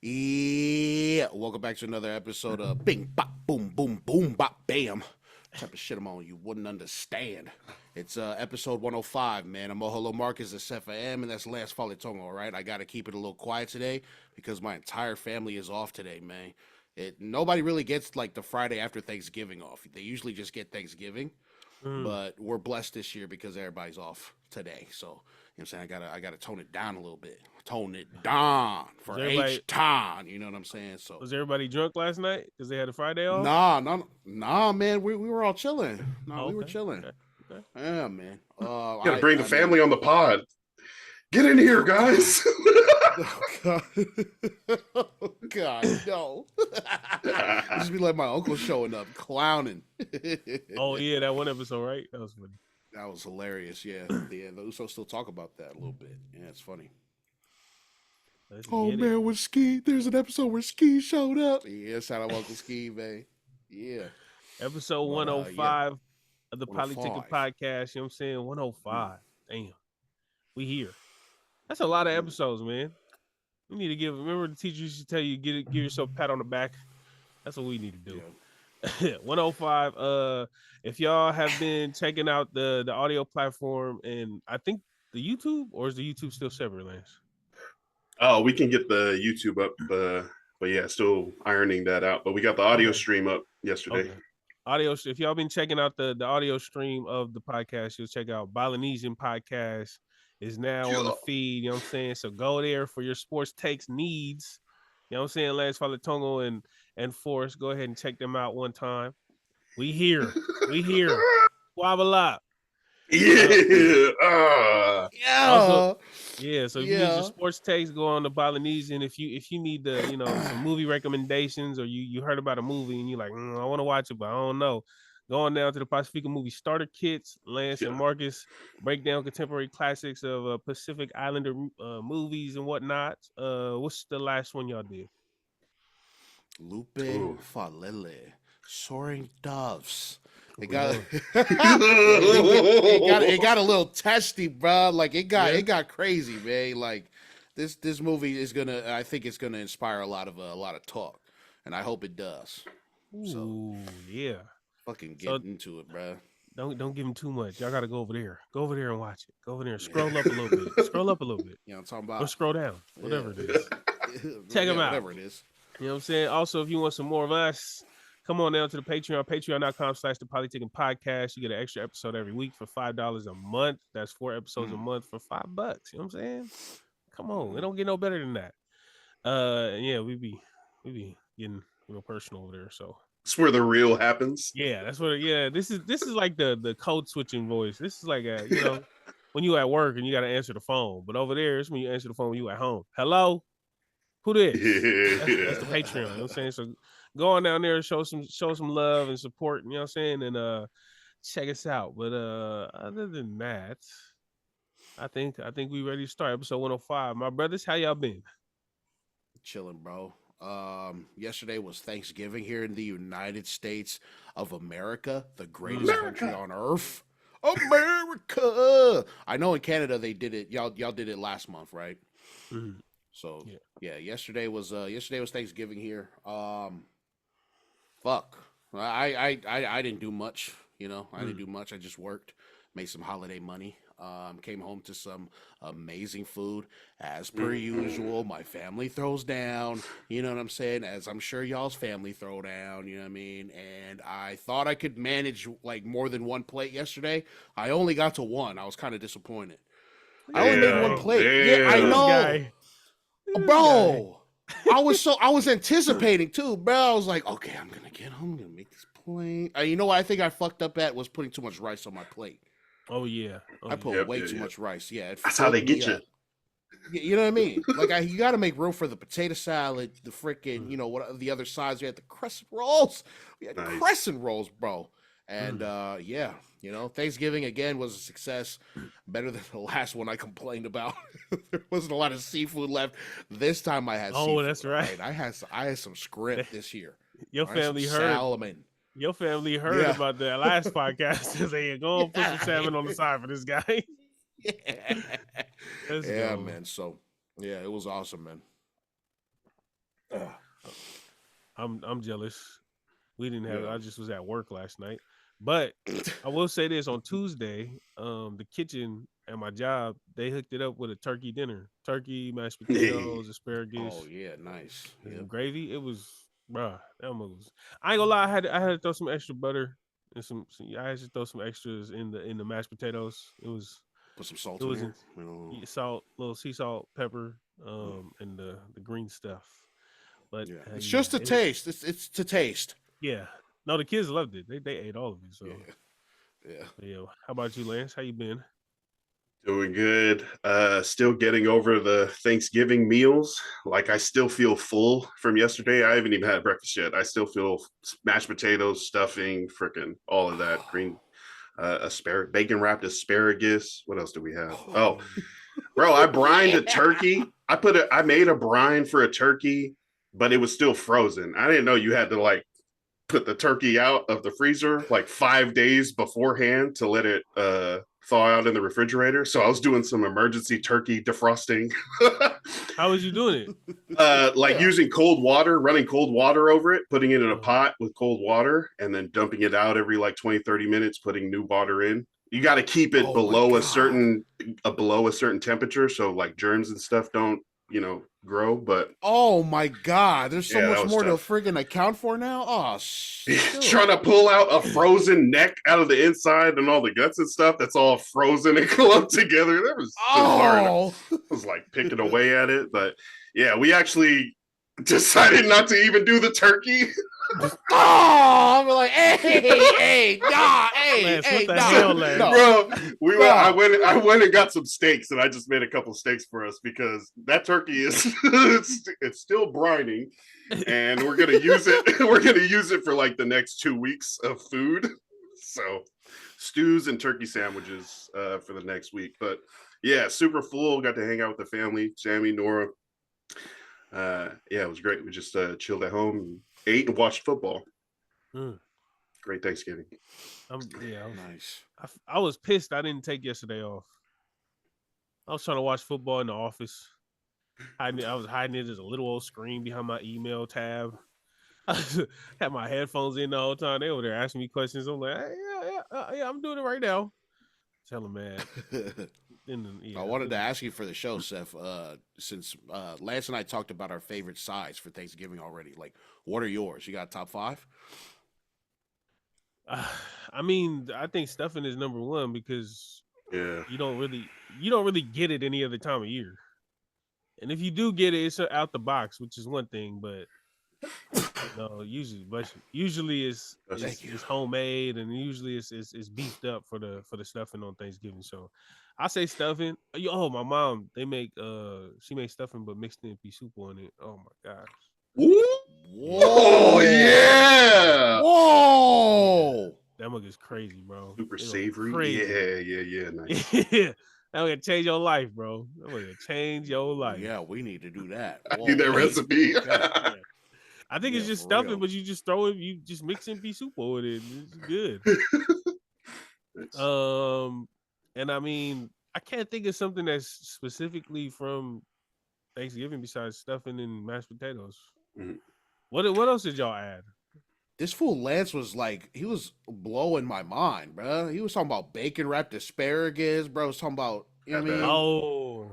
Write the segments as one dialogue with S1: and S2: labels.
S1: Yeah, welcome back to another episode of Bing Bop Boom Boom Boom Bop Bam. Type of shit I'm on you wouldn't understand. It's episode 105, man. I'm Oholo Marcus, the Sef and Lance, and that's Lance Polytickin, all right? I got to keep it a little quiet today because my entire family is off today, man. Nobody really gets like the Friday after Thanksgiving off. They usually just get Thanksgiving, but we're blessed this year because everybody's off today. So, you know what I'm saying? I gotta tone it down a little bit. Tone it down for H-Town, you know what I'm saying? So
S2: was everybody drunk last night because they had a Friday off?
S1: Nah, man. We were all chilling. We were chilling.
S2: Okay.
S1: Yeah, man.
S3: You gotta bring the family on the pod. Get in here, guys.
S1: Oh, God, no. Just be like my uncle showing up, clowning.
S2: Oh, yeah, that one episode, right? That was funny.
S1: That was hilarious, yeah. The Usos still talk about that a little bit. Yeah, it's funny. Man, with Ski, there's an episode where Ski showed up. Yeah, shout out Uncle Ski, man. Yeah.
S2: Episode 105 of the Polytickin Podcast. You know what I'm saying? 105. Damn. We here. That's a lot of episodes, man. We need to remember the teacher used to tell you, give yourself a pat on the back. That's what we need to do. Yeah. 105. If y'all have been checking out the audio platform and I think the YouTube, or is the YouTube still separate, Lance?
S3: Oh, we can get the YouTube up, but yeah, still ironing that out. But we got the audio stream up yesterday.
S2: Okay. Audio. If y'all been checking out the audio stream of the podcast, you'll check out Polynesian Podcast is now on the feed. You know what I'm saying? So go there for your sports takes needs. You know what I'm saying? Lance Polytickin and Forrest, go ahead and check them out one time. We here. Wabala.
S3: Yeah.
S2: Also, yeah. So if you need your sports takes, go on the Polynesian. If you need the some movie recommendations, or you heard about a movie and you're like, I want to watch it, but I don't know. Going down to the Pacifica movie starter kits, Lance and Marcus break down contemporary classics of Pacific Islander movies and whatnot. What's the last one y'all did?
S1: Lupe Falele, Soaring Doves. It got a little testy, bro. Like it got crazy, man. Like this movie is I think it's gonna inspire a lot of talk, and I hope it does.
S2: Ooh, yeah.
S1: Fucking get into it, bro.
S2: Don't give him too much. Y'all gotta go over there. Go over there and watch it. Go over there and scroll up a little bit. Scroll up a little bit.
S1: You know what I'm talking about?
S2: Or scroll down. Whatever it is. Check them out.
S1: Whatever it is.
S2: You know what I'm saying? Also, if you want some more of us, come on down to the Patreon, patreon.com/the Polytickin Podcast. You get an extra episode every week for $5 a month. That's 4 episodes a month for $5. You know what I'm saying? Come on. It don't get no better than that. Yeah, we be getting real personal over there. So
S3: that's where the real happens.
S2: Yeah, that's where. Yeah, this is like the code switching voice. This is like when you at work and you got to answer the phone. But over there, it's when you answer the phone when you at home. Hello, who this? That's the Patreon. You know what I'm saying? So go on down there and show some love and support. You know what I'm saying? And check us out. But other than that, I think we ready to start episode 105. My brothers, how y'all been?
S1: Chilling, bro. Yesterday was Thanksgiving here in the United States of America, the greatest country on earth. America. I know in Canada they did it. Y'all did it last month, right?
S2: Mm-hmm.
S1: So yeah, yesterday was Thanksgiving here. Fuck. I didn't do much, I didn't do much. I just worked, made some holiday money. Came home to some amazing food. As per usual, my family throws down, you know what I'm saying? As I'm sure y'all's family throw down, you know what I mean? And I thought I could manage like more than one plate yesterday. I only got to one. I was kind of disappointed. I only made one plate. Yeah, I know. Bro, I was anticipating too, bro. I was like, okay, I'm gonna make this plate. You know what I think I fucked up at was putting too much rice on my plate.
S2: Oh yeah,
S1: I put way too much rice. Yeah,
S3: that's how they get you.
S1: You know what I mean? Like you got to make room for the potato salad, the freaking, what the other sides. We had the crescent rolls. We had crescent rolls, bro. And Thanksgiving again was a success. Better than the last one I complained about. There wasn't a lot of seafood left. This time I had.
S2: Oh, that's right.
S1: I had some shrimp this year.
S2: Your family heard salmon. Your family heard about that last podcast. They say, go and put some salmon on the side for this guy.
S1: Yeah, man. So, yeah, it was awesome, man.
S2: I'm jealous. We didn't have.
S3: Yeah.
S2: I just was at work last night. But I will say this: on Tuesday, the kitchen at my job, they hooked it up with a turkey dinner: turkey, mashed potatoes, asparagus,
S1: Oh yeah, nice.
S2: and
S1: Yep.
S2: gravy. It was, bruh, that was. I ain't gonna lie. I had to throw some extra butter and I had to throw some extras in the mashed potatoes.
S1: Put some salt
S2: It
S1: in
S2: was
S1: there. You know.
S2: salt, little sea salt, pepper, and the green stuff. But
S1: Yeah, it's
S2: yeah,
S1: just a taste. It's to taste.
S2: yeah. No, the kids loved it. They ate all of it. So
S1: Yeah.
S2: yeah. How about you, Lance? How you been?
S3: Doing good. Still getting over the Thanksgiving meals. Like I still feel full from yesterday. I haven't even had breakfast yet. I still feel mashed potatoes, stuffing, freaking all of that. Green asparagus, bacon wrapped asparagus. What else do we have? Oh, bro, I brined a turkey. I made a brine for a turkey, but it was still frozen. I didn't know you had to like put the turkey out of the freezer like 5 days beforehand to let it thaw out in the refrigerator. So I was doing some emergency turkey defrosting.
S2: How was you doing it?
S3: Like using cold water, running cold water over it, putting it in a
S2: Uh-huh.
S3: pot with cold water, and then dumping it out every like 20, 30 minutes, putting new water in. You got to keep it
S1: Oh my
S3: below a
S1: God.
S3: certain temperature, so like germs and stuff don't, grow. But
S1: Oh my God. There's so
S3: yeah, that
S1: much
S3: was
S1: more to
S3: tough.
S1: friggin' account for now. Oh,
S3: Trying to pull out a frozen neck out of the inside and all the guts and stuff that's all frozen and clumped together. That was hard. I was like picking away at it, but yeah, we actually decided not to even do the turkey.
S1: I'm like, hey, nah,
S2: Lance,
S1: hey,
S2: what the
S1: nah,
S2: hell, Lance?
S1: no.
S3: Bro, I went and got some steaks, and I just made a couple steaks for us because that turkey is it's still brining, and we're gonna use it. We're gonna use it for like the next 2 weeks of food. So stews and turkey sandwiches for the next week. But yeah, super full. Got to hang out with the family, Sammy, Nora. Yeah, it was great. We just chilled at home, and ate, and watched football. Great Thanksgiving.
S1: Nice.
S2: I was pissed I didn't take yesterday off. I was trying to watch football in the office. I was hiding it as a little old screen behind my email tab. I had my headphones in the whole time. They were there asking me questions. I'm like, hey, yeah, I'm doing it right now. Tell them, man.
S1: I wanted to ask you for the show, Seth, since Lance and I talked about our favorite sides for Thanksgiving already. Like, what are yours? You got top 5?
S2: I mean, I think stuffing is number one because
S3: Yeah,
S2: you don't really get it any other time of year. And if you do get it, it's out the box, which is one thing, but no, usually it's homemade, and usually it's beefed up for the stuffing on Thanksgiving. So I say stuffing. Oh, my mom, she makes stuffing but mixed in pea soup on it. Oh my gosh.
S1: Whoa!
S3: Oh yeah!
S1: Whoa!
S2: That mug is crazy, bro.
S3: Super
S2: It
S3: savory.
S2: crazy.
S3: Yeah. Nice.
S2: Yeah. That would change your life, bro. That would change your life.
S1: Yeah, we need to do that.
S3: I need that recipe.
S2: Yeah. I think it's
S1: Yeah,
S2: just
S1: for
S2: stuffing,
S1: real.
S2: but you just throw it. You just mix in pea soup with it. It's good. And I mean, I can't think of something that's specifically from Thanksgiving besides stuffing and mashed potatoes.
S3: Mhm.
S2: What else did y'all add?
S1: This fool Lance was like, he was blowing my mind, bro. He was talking about bacon wrapped asparagus, bro. He was talking about, you know what I mean?
S2: Oh,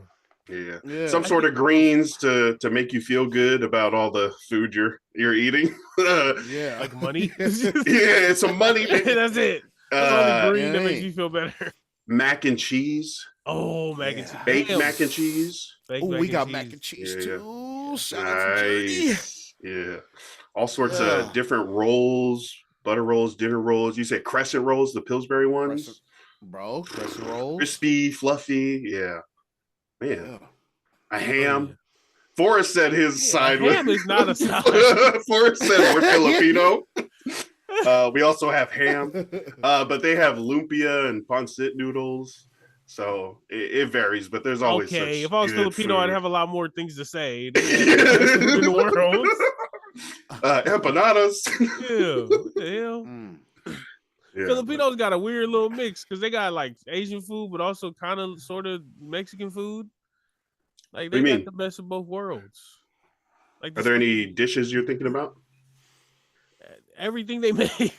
S3: Yeah. Some sort of greens to make you feel good about all the food you're eating.
S1: Yeah.
S2: like money.
S3: Yeah, it's some money.
S2: That's it. That's the only green that makes
S1: yeah.
S2: you feel better.
S3: Mac and cheese,
S2: Oh, mac and cheese.
S3: baked
S2: Damn.
S3: mac and cheese.
S2: Baked
S1: Oh, we got
S2: cheese.
S1: mac and cheese
S3: Yeah.
S1: too. Shout out to Journey.
S3: Nice. Yeah. All sorts of different rolls, butter rolls, dinner rolls. You said crescent rolls, the Pillsbury ones.
S1: Crescent rolls.
S3: Crispy, fluffy. Yeah. Man.
S1: Yeah.
S3: A ham.
S2: yeah.
S3: Forrest said his side.
S2: Ham is not a side.
S3: Forrest said we're Filipino. We also have ham, but they have lumpia and pancit noodles. So it varies, but there's always
S2: okay.
S3: such
S2: If I was
S3: good
S2: Filipino,
S3: food.
S2: I'd have a lot more things to say. They have the best food in the world.
S3: Empanadas.
S2: Yeah, what the hell?
S3: Yeah,
S2: Filipinos got a weird little mix because they got like Asian food, but also kind of sort of Mexican food. Like
S3: What do
S2: they
S3: you
S2: got
S3: mean?
S2: the best of both worlds. Like,
S3: Are there any dishes you're thinking about?
S2: Everything they make.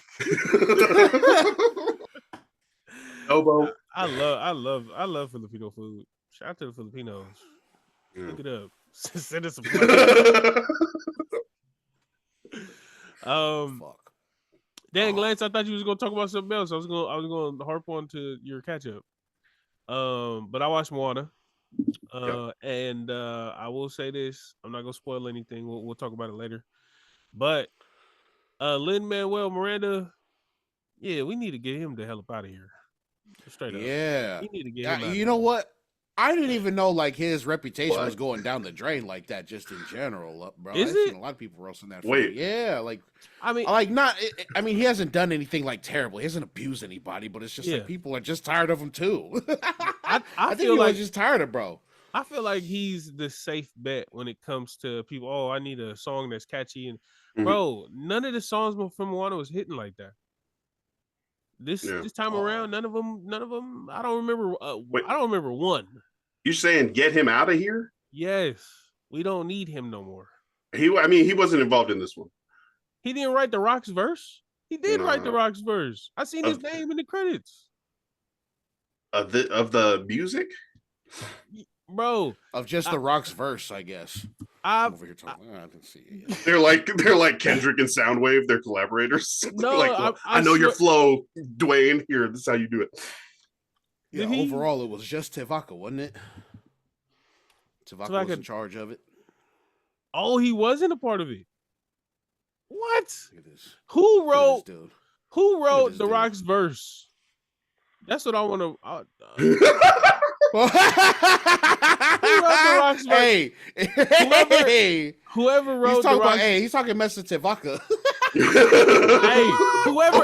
S3: Oboe.
S2: I love Filipino food. Shout out to the Filipinos. Look it up. Send us a
S1: Fuck.
S2: Dang, Lance, I thought you was gonna talk about something else. I was gonna harp on to your catch up. But I watched Moana. And I will say this. I'm not gonna spoil anything. We'll talk about it later. But Lin Manuel-Miranda, yeah, we need to get him the hell up out of here. Straight up.
S1: Yeah.
S2: We need to get him out.
S1: You know what? I didn't even know like his reputation was going down the drain like that, just in general, bro. I've seen a lot of people roasting that.
S3: Wait,
S1: yeah, like
S2: I mean,
S1: he hasn't done anything like terrible. He hasn't abused anybody, but it's just like people are just tired of him too. I think
S2: feel
S1: he
S2: like
S1: was just tired of bro.
S2: I feel like he's the safe bet when it comes to people. Oh, I need a song that's catchy, and bro, none of the songs from Moana was hitting like that. This time around, none of them. I don't remember. I don't remember one.
S3: You saying get him out of here?
S2: Yes, we don't need him no more.
S3: He wasn't involved in this one.
S2: He didn't write the Rock's verse. He did write the Rock's verse. I seen his name in the credits.
S3: Of the music,
S2: bro.
S1: Of just the Rock's verse, I guess. I'm over here talking. I can see it. Yeah.
S3: They're like Kendrick and Soundwave. They're collaborators.
S2: No,
S3: like, I know your flow, Dwayne. Here, this is how you do it.
S1: Yeah, overall, it was just Tevaka, wasn't it? Tevaka was in charge of it.
S2: Oh, he wasn't a part of it. What?
S1: Look at this.
S2: Who wrote
S1: The
S2: Rock's verse? That's what I want to. Who wrote the Rock's verse?
S1: Hey,
S2: whoever wrote the Rock's.
S1: Hey, he's talking mess to Tevaka.
S2: Hey, whoever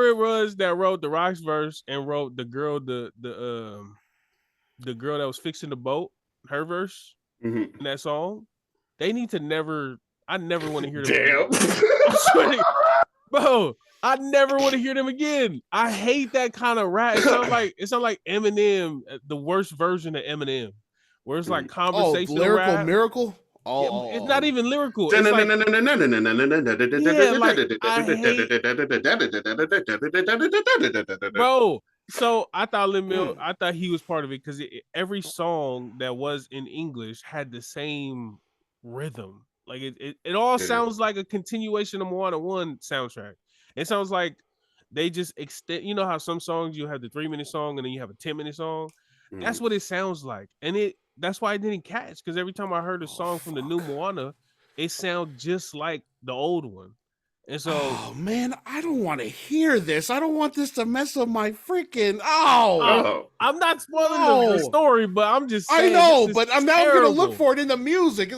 S2: it was that wrote the Rock's verse and wrote the girl the girl that was fixing the boat, her verse in that song, they need to never. I never want to hear them. Damn, bro, I never want to hear them again. I hate that kind of rap. It sounds like Eminem, the worst version of Eminem, where it's like conversational
S1: lyrical
S2: rap.
S1: Miracle.
S2: It's not even lyrical. Bro, so I thought I thought he was part of it because every song that was in English had the same rhythm. Like it all sounds like a continuation of Moana 1 soundtrack. It sounds like they just extend. You know how some songs you have the 3-minute song and then you have a 10-minute song. That's what it sounds like, and that's why I didn't catch, because every time I heard a song from the new Moana, it sounds just like the old one. And so,
S1: oh man, I don't want to hear this. I don't want this to mess up my freaking. I'm
S2: not spoiling the story, but I'm just saying,
S1: I know, but I'm now going to look for it in the music.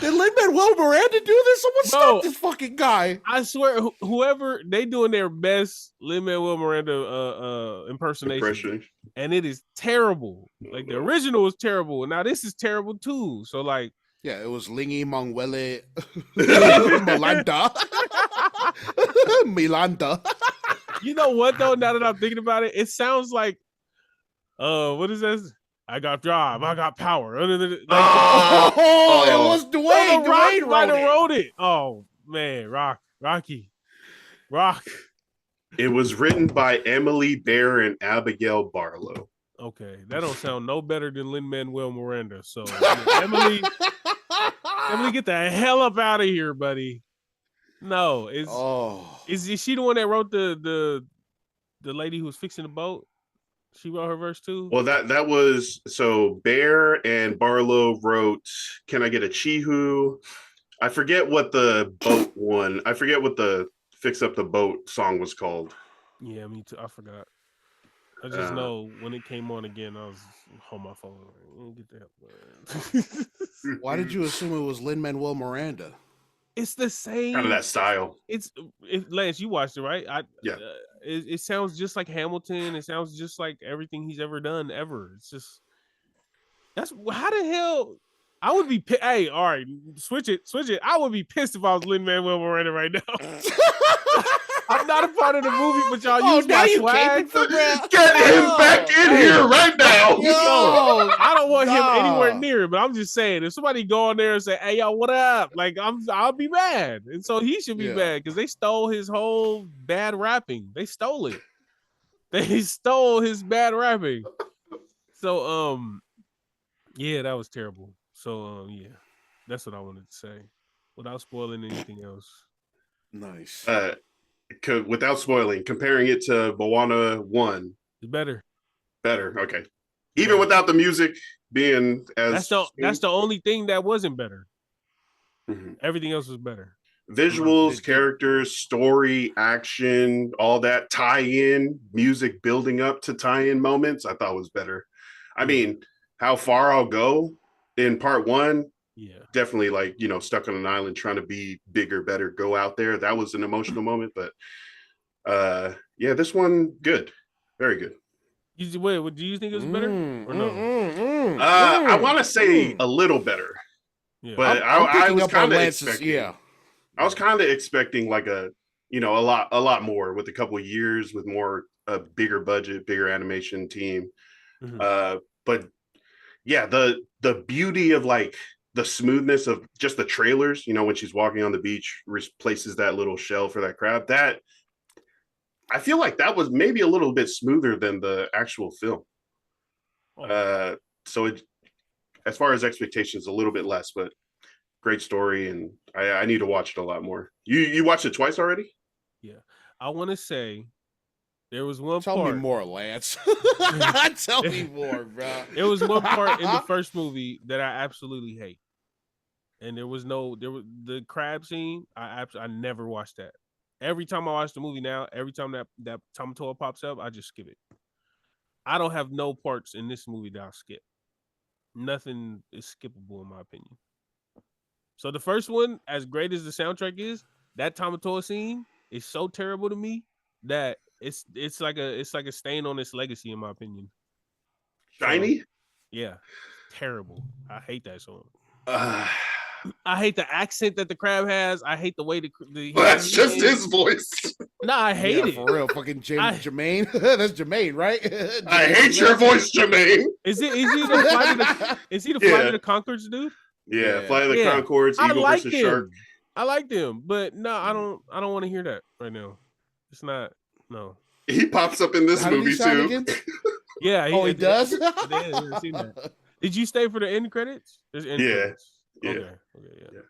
S1: Did Lin Manuel-Miranda do this? Someone stop this fucking guy.
S2: I swear, whoever, they doing their best Lin Manuel-Miranda impersonation, and it is terrible. Like the original was terrible, and now this is terrible too. So like,
S1: yeah, it was Lin Manuel-Miranda. Milanda.
S2: You know what though? Now that I'm thinking about it, it sounds like, what is this? I got job. I got power. Like,
S1: it was Dwayne. Dwayne
S2: wrote it. Oh man, Rocky.
S3: It was written by Emily Bear and Abigail Barlow.
S2: Okay, that don't sound no better than Lin Manuel-Miranda. So Emily, get the hell up out of here, buddy. No, is she the one that wrote the lady who was fixing the boat? She wrote her verse too?
S3: Well, that was, so Bear and Barlow wrote Can I Get a Chihu? I forget what the boat one. I forget what the Fix Up the Boat song was called.
S2: Yeah, me too. I forgot. I just know when it came on again, I was on my phone. Get the hell.
S1: Why did you assume it was Lin Manuel-Miranda?
S2: It's the same
S3: kind of that style.
S2: Lance, you watched it, right?
S3: Yeah.
S2: It sounds just like Hamilton. It sounds just like everything he's ever done ever. It's just how the hell I would be. Hey, all right, switch it. I would be pissed if I was Lin Manuel-Miranda right now. I'm not a part of the movie, but y'all use my swag.
S3: Get him back in here right now.
S2: I don't want him anywhere near. But I'm just saying, if somebody go in there and say, "Hey, yo, what up?" Like I'll be mad, and so he should be mad because they stole his whole bad rapping. They stole it. They stole his bad rapping. So yeah, that was terrible. So yeah, that's what I wanted to say, without spoiling anything else.
S1: Nice.
S3: Without spoiling, comparing it to Moana 1.
S2: It's better.
S3: Better, okay. Even without the music being as...
S2: That's the only thing that wasn't better. Mm-hmm. Everything else was better.
S3: Visuals, characters, story, action, all that tie-in, music building up to tie-in moments, I thought was better. I mean, how far I'll go in part 1, definitely like, stuck on an island trying to be bigger, better, go out there. That was an emotional moment, but this one, good. Very good.
S2: Wait, do you think it was better or no?
S3: I want to say a little better, but I was kind of expecting. I was kind of expecting like a lot more with a couple of years with a bigger budget, bigger animation team. Mm-hmm. But yeah, the beauty of like the smoothness of just the trailers, when she's walking on the beach, replaces that little shell for that crab. That I feel like that was maybe a little bit smoother than the actual film. So it, as far as expectations, a little bit less, but great story, and I need to watch it a lot more. You watched it twice already?
S2: Yeah. I want to say there was one
S1: part. Tell me more, Lance. Tell me more, bro.
S2: There was one part in the first movie that I absolutely hate. And there was the crab scene. I never watched that. Every time I watch the movie now, every time that Tamatoa pops up, I just skip it. I don't have no parts in this movie that I'll skip. Nothing is skippable in my opinion. So the first one, as great as the soundtrack is, that Tamatoa scene is so terrible to me that it's like a stain on its legacy in my opinion.
S3: Shiny?
S2: So, yeah, terrible. I hate that song. I hate the accent that the crab has. I hate the way
S3: that's just his voice.
S2: Nah, I hate it.
S1: For real. Fucking Jermaine. That's Jermaine, right?
S3: I hate your voice, Jermaine.
S2: Is he the Flight of the Conchords dude?
S3: Yeah, Flight of the Conchords, Eagle versus Shark.
S2: I like them, but no, I don't want to hear that right now. It's not, no.
S3: He pops up in this movie too.
S2: Yeah.
S1: He does?
S2: Yeah, seen that. Did you stay for the end credits? There's end credits.
S3: Yeah.
S2: Okay, yeah.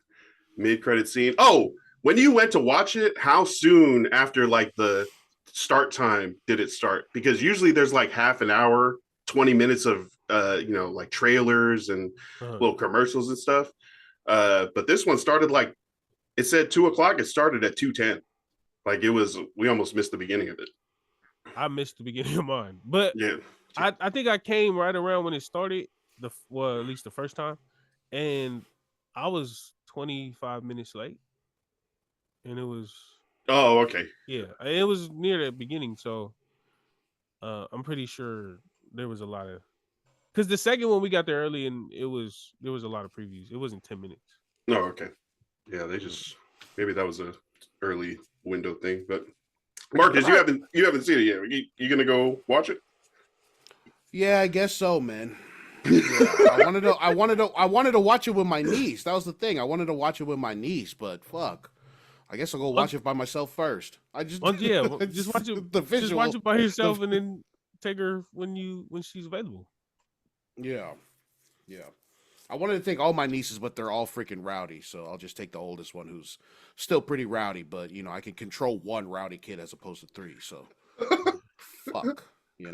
S3: Mid-credit scene. Oh, when you went to watch it, how soon after like the start time did it start? Because usually there's like half an hour, 20 minutes of like trailers and little commercials and stuff. But this one started like, it said 2:00. It started at 2:10. Like we almost missed the beginning of it.
S2: I missed the beginning of mine, but
S3: yeah,
S2: I think I came right around when it started. At least the first time, and I was 25 minutes late, and it was.
S3: Oh, okay.
S2: Yeah, it was near the beginning, so I'm pretty sure there was a lot of. Because the second one we got there early, and there was a lot of previews. It wasn't 10 minutes.
S3: Oh, okay. Yeah, maybe that was a early window thing. But Marcus, you haven't seen it yet. You gonna go watch it?
S1: Yeah, I guess so, man. Yeah, I wanted to watch it with my niece. That was the thing. I wanted to watch it with my niece, but fuck. I guess I'll go watch it by myself first.
S2: Just watch it. Just watch it by yourself, and then take her when she's available.
S1: Yeah. I wanted to take all my nieces, but they're all freaking rowdy. So I'll just take the oldest one, who's still pretty rowdy, but I can control one rowdy kid as opposed to three. So fuck.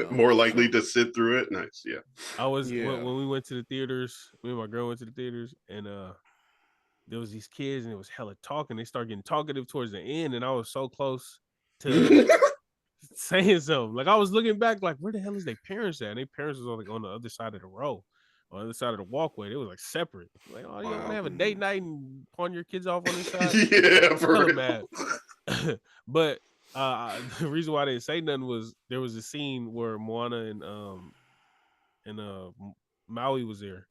S3: More likely to sit through it. Nice. Yeah.
S2: I was when we went to the theaters. Me and my girl went to the theaters, and there was these kids, and it was hella talking. They started getting talkative towards the end, and I was so close to saying something. Like I was looking back, like where the hell is their parents at? And their parents was on the other side of the row, on the other side of the walkway. They was like separate. Like, oh, you want to have a date night and pawn your kids off on this side?
S3: Yeah, for real.
S2: Mad. But the reason why I didn't say nothing was there was a scene where Moana and Maui was there,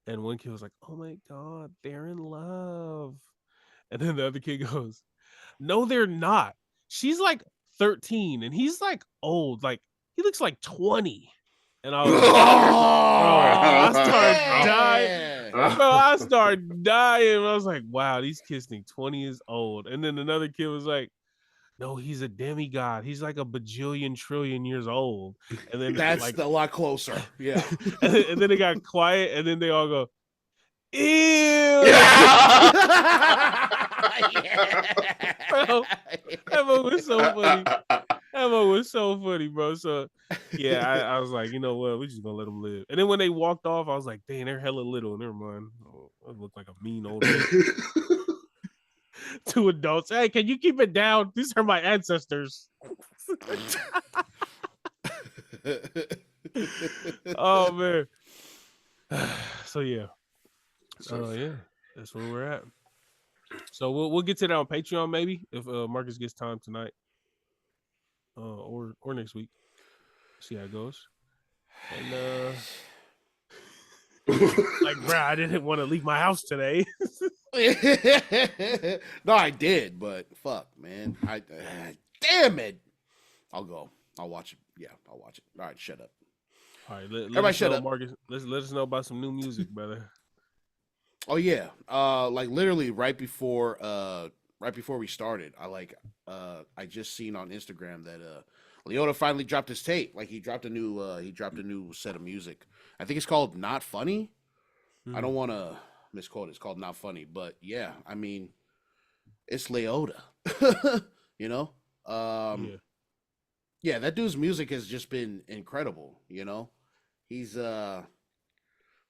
S2: and one kid was like, "Oh my god, they're in love," and then the other kid goes, "No, they're not. She's like 13, and he's like old. Like he looks like 20." And I was like, I started
S1: yeah.
S2: dying. Bro, I started dying. I was like, wow, these kids think 20 is old. And then another kid was like, no, he's a demigod. He's like a bajillion trillion years old. And then
S1: That's
S2: like
S1: a lot closer. Yeah.
S2: and then it got quiet, and then they all go, ew.
S3: Yeah.
S2: Bro, that moment was so funny. That moment was so funny, bro. So yeah, I was like, you know what, we're just gonna let them live. And then when they walked off, I was like, dang, they're hella little. Never mind. Oh, I look like a mean old man. Two adults. Hey, can you keep it down? These are my ancestors. Oh man. So yeah. Yeah, that's where we're at. So we'll get to that on Patreon maybe if Marcus gets time tonight. Or next week. See how it goes. And like, bro, I didn't want to leave my house today.
S1: No, I did, but fuck, man. Damn it. I'll go. I'll watch it. Yeah, I'll watch it. All right, shut up.
S2: All right, let
S1: Everybody
S2: us
S1: shut
S2: know,
S1: up.
S2: Marcus. Let us know about some new music, brother.
S1: Oh yeah. Like literally right before we started, I just seen on Instagram that Leota finally dropped his tape. Like he dropped a new set of music. I think it's called Not Funny. I don't want to misquote it. It's called Not Funny, but yeah, I mean, it's Leota. You know? Yeah, that dude's music has just been incredible, you know? He's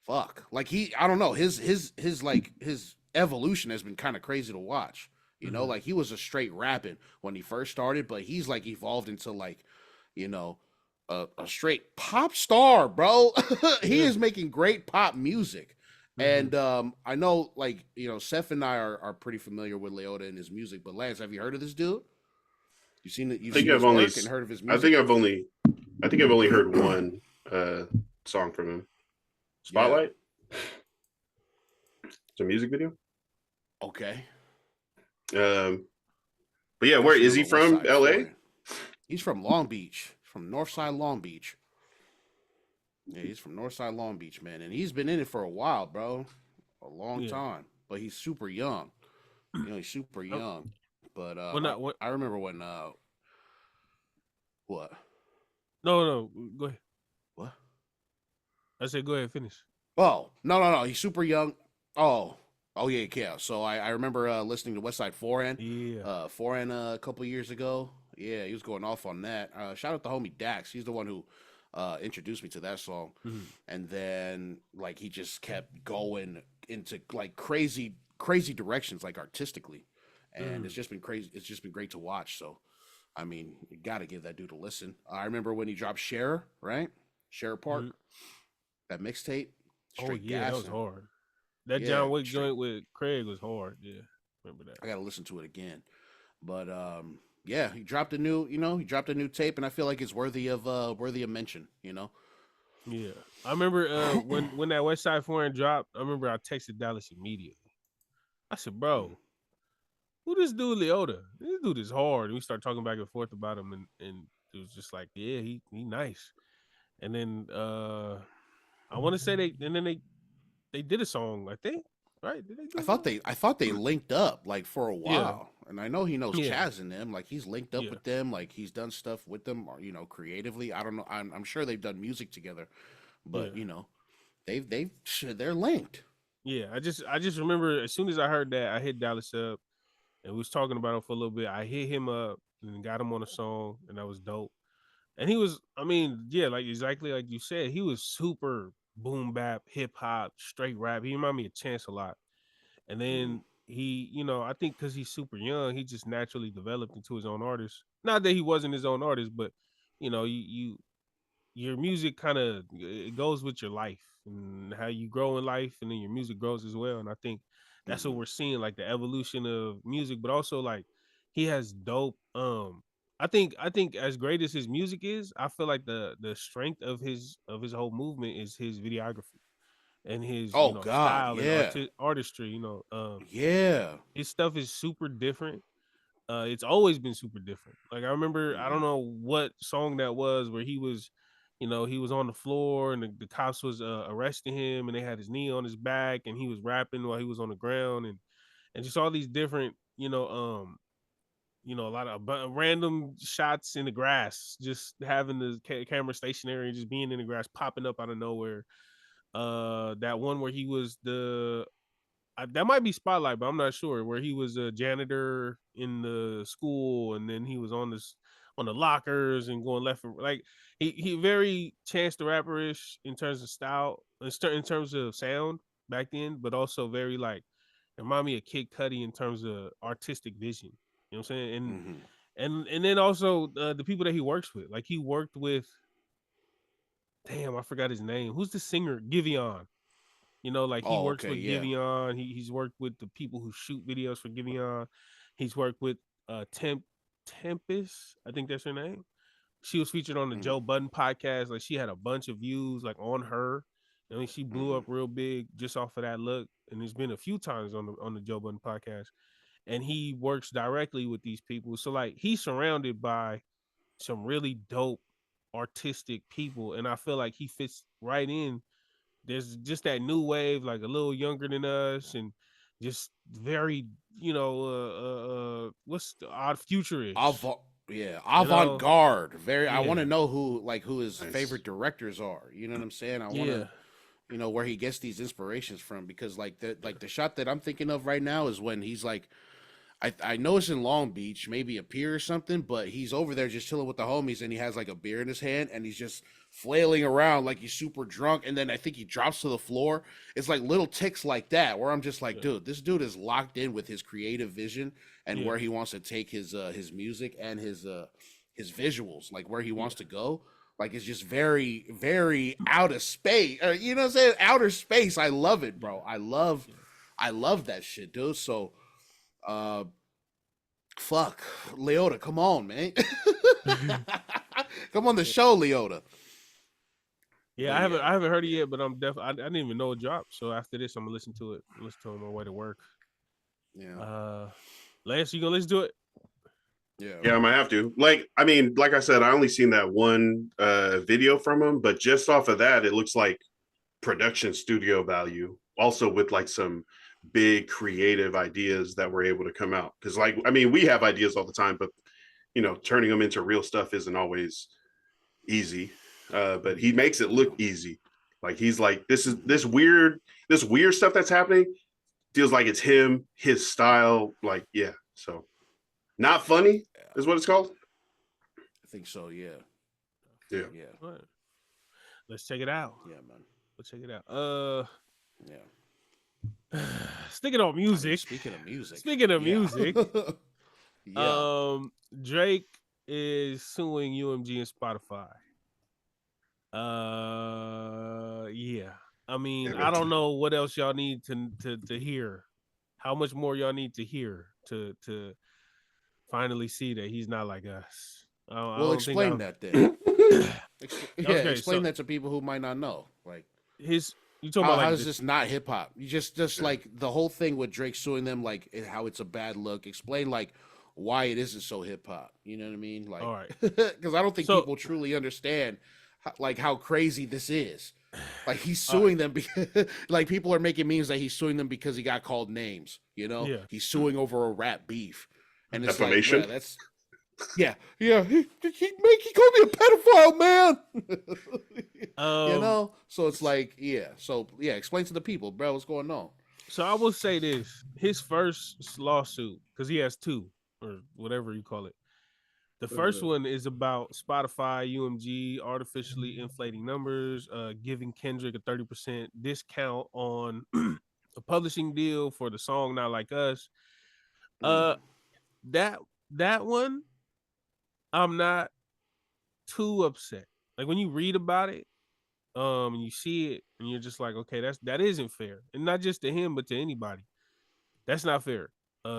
S1: fuck. Like I don't know, his evolution has been kind of crazy to watch. You know, like he was a straight rapping when he first started, but he's like evolved into like, you know, a straight pop star, bro. He is making great pop music. And I know, like, you know, Sef and I are pretty familiar with Leota and his music, but Lance, have you heard of this dude? You've seen it? You've seen his work and heard of his music?
S3: I think I've only heard one song from him. Spotlight. Yeah. It's a music video.
S1: Okay.
S3: But yeah, where is he from? LA?
S1: He's from Long Beach, from Northside Long Beach. Yeah, he's from Northside Long Beach, man, and he's been in it for a while, bro, a long time. But he's super young. You know, he's super young. But I remember when what?
S2: No, go ahead.
S1: What?
S2: I said go ahead, finish.
S1: Oh, no. He's super young. Oh yeah. So I remember listening to West Side Foreign.
S2: Yeah.
S1: Foreign a couple years ago. Yeah, he was going off on that. Shout out to homie Dax. He's the one who introduced me to that song. And then like he just kept going into like crazy directions, like artistically. And it's just been crazy. It's just been great to watch. So, I mean, you got to give that dude a listen. I remember when he dropped Share, right? Share Park, that mixtape.
S2: Oh yeah, that was hard. That John Wick joint with Craig was hard. Yeah, remember that.
S1: I got to listen to it again. But yeah, he dropped a new tape, and I feel like it's worthy of mention. You know.
S2: Yeah, I remember when that West Side Foreign dropped. I remember I texted Dallas immediately. I said, "Bro, who this dude Leota? This dude is hard." And we started talking back and forth about him, and it was just like, yeah, he nice. And then I want to say they did a song, I think, right? Did they do
S1: I thought they linked up like for a while, and I know he knows Chaz and them. Like he's linked up with them, like he's done stuff with them, or, you know, creatively. I don't know. I'm sure they've done music together, but you know, they're linked.
S2: Yeah, I just remember as soon as I heard that, I hit Dallas up, and we was talking about him for a little bit. I hit him up and got him on a song, and that was dope. And he was, I mean, yeah, like exactly like you said, he was super boom bap, hip hop, straight rap. He reminded me of Chance a lot. And then he, you know, I think because he's super young, he just naturally developed into his own artist. Not that he wasn't his own artist, but you know, your music kind of it goes with your life and how you grow in life, and then your music grows as well. And I think that's what we're seeing, like the evolution of music, but also like he has dope. I think as great as his music is, I feel like the strength of his whole movement is his videography and his style and artistry. You know, his stuff is super different. It's always been super different. Like I remember, I don't know what song that was where he was You know, he was on the floor and the cops was arresting him, and they had his knee on his back, and he was rapping while he was on the ground, and just all these different, a lot of random shots in the grass, just having the camera stationary and just being in the grass, popping up out of nowhere. That one where he was that might be Spotlight, but I'm not sure. Where he was a janitor in the school, and then he was on the lockers and going left and like he very Chance the Rapper-ish in terms of style, in terms of sound back then, but also very like remind me of Kid Cudi in terms of artistic vision. You know what I'm saying? And then also the people that he works with. Like he worked with, damn, I forgot his name. Who's the singer? Giveon. You know, like he
S1: Oh,
S2: works
S1: okay,
S2: with
S1: yeah.
S2: Giveon. He's worked with the people who shoot videos for Giveon. He's worked with Tempest. I think that's her name. She was featured on the
S1: Mm-hmm.
S2: Joe Budden podcast. Like she had a bunch of views like on her. I mean, she blew
S1: Mm-hmm.
S2: up real big just off of that look. And there's been a few times on the Joe Budden podcast. And he works directly with these people. So like he's surrounded by some really dope artistic people. And I feel like he fits right in. There's just that new wave, like a little younger than us, and just very, what's the odd futurish,
S1: Avant, yeah,
S2: you know?
S1: avant-garde. Very. I want to
S2: Yeah,
S1: know who his
S3: Nice.
S1: favorite directors are. You know what I'm saying? I want to,
S2: yeah,
S1: where he gets these inspirations from, because like the shot that I'm thinking of right now is when he's like, I know it's in Long Beach, maybe a pier or something, but he's over there just chilling with the homies, and he has like a beer in his hand, and he's just flailing around like he's super drunk, and then I think he drops to the floor. It's like little ticks like that where I'm just like,
S2: yeah,
S1: dude, this dude is locked in with his creative vision and
S2: yeah,
S1: where he wants to take his music and his visuals, like where he
S2: yeah,
S1: wants to go. Like it's just very, very out of space. You know what I'm saying? Outer space. I love it,
S2: yeah,
S1: bro.
S2: yeah.
S1: I love that shit, dude. So uh, fuck, Leota, come on, man. Come on the show, Leota.
S2: Yeah,
S1: But yeah,
S2: I haven't heard it yet, but I'm definitely. I didn't even know it dropped. So after this, I'm gonna listen to it. Listen to it on my way to work.
S1: yeah,
S2: Uh, Lance, you gonna listen to it?
S1: yeah.
S3: Yeah, I might have to. Like, I mean, like I said, I only seen that one video from him, but just off of that, it looks like production studio value. Also with like some big creative ideas that were able to come out. Because, like, I mean, we have ideas all the time, but turning them into real stuff isn't always easy. But he makes it look easy. Like he's like, this is this weird stuff that's happening feels like it's him, his style. Like, yeah. So not funny
S1: Yeah,
S3: is what it's called.
S1: I think so. Yeah,
S3: Yeah.
S1: yeah,
S2: All right. Let's check it out.
S1: yeah, man.
S2: Let's check it out.
S1: Yeah.
S2: Sticking on
S1: I mean,
S2: music.
S1: speaking of music,
S2: Speaking of
S1: yeah,
S2: music,
S1: yeah.
S2: Drake is suing UMG and Spotify. Yeah. I mean,
S3: Damn
S2: I
S3: it.
S2: don't know what else y'all need to hear. How much more y'all need to hear to finally see that he's not like us. I
S1: Well,
S2: don't think
S1: explain
S2: I've.
S1: that then. Yeah,
S2: Okay,
S1: explain
S2: so
S1: that to people who might not know. Like,
S2: his you talking
S1: how
S2: about
S1: how
S2: like
S1: is
S2: the
S1: this not hip hop? You just
S3: Yeah.
S1: like the whole thing with Drake suing them, like how it's a bad look. Explain like why it isn't so hip hop. You know what I mean?
S2: all
S1: Like,
S2: right.
S1: because I don't think
S2: So
S1: people truly understand like how crazy this is. Like he's
S2: all right.
S1: suing them because like people are making memes that he's suing them because he got called names. You know,
S2: Yeah.
S1: he's suing over a rap beef, and it's like,
S3: Defamation.
S1: bruh, that's yeah, yeah. He called me a pedophile, man. You
S2: Um
S1: know, so it's like, yeah. So yeah, explain to the people, bro, what's going on.
S2: so I will say this. His first lawsuit, because he has two or whatever you call it. The first one is about Spotify, UMG artificially inflating numbers, giving Kendrick a 30% discount on a publishing deal for the song Not Like Us. Uh
S1: Mm,
S2: that that one, I'm not too upset. Like when you read about it, and you see it, and you're just like, okay, that isn't fair. And not just to him, but to anybody. That's not fair.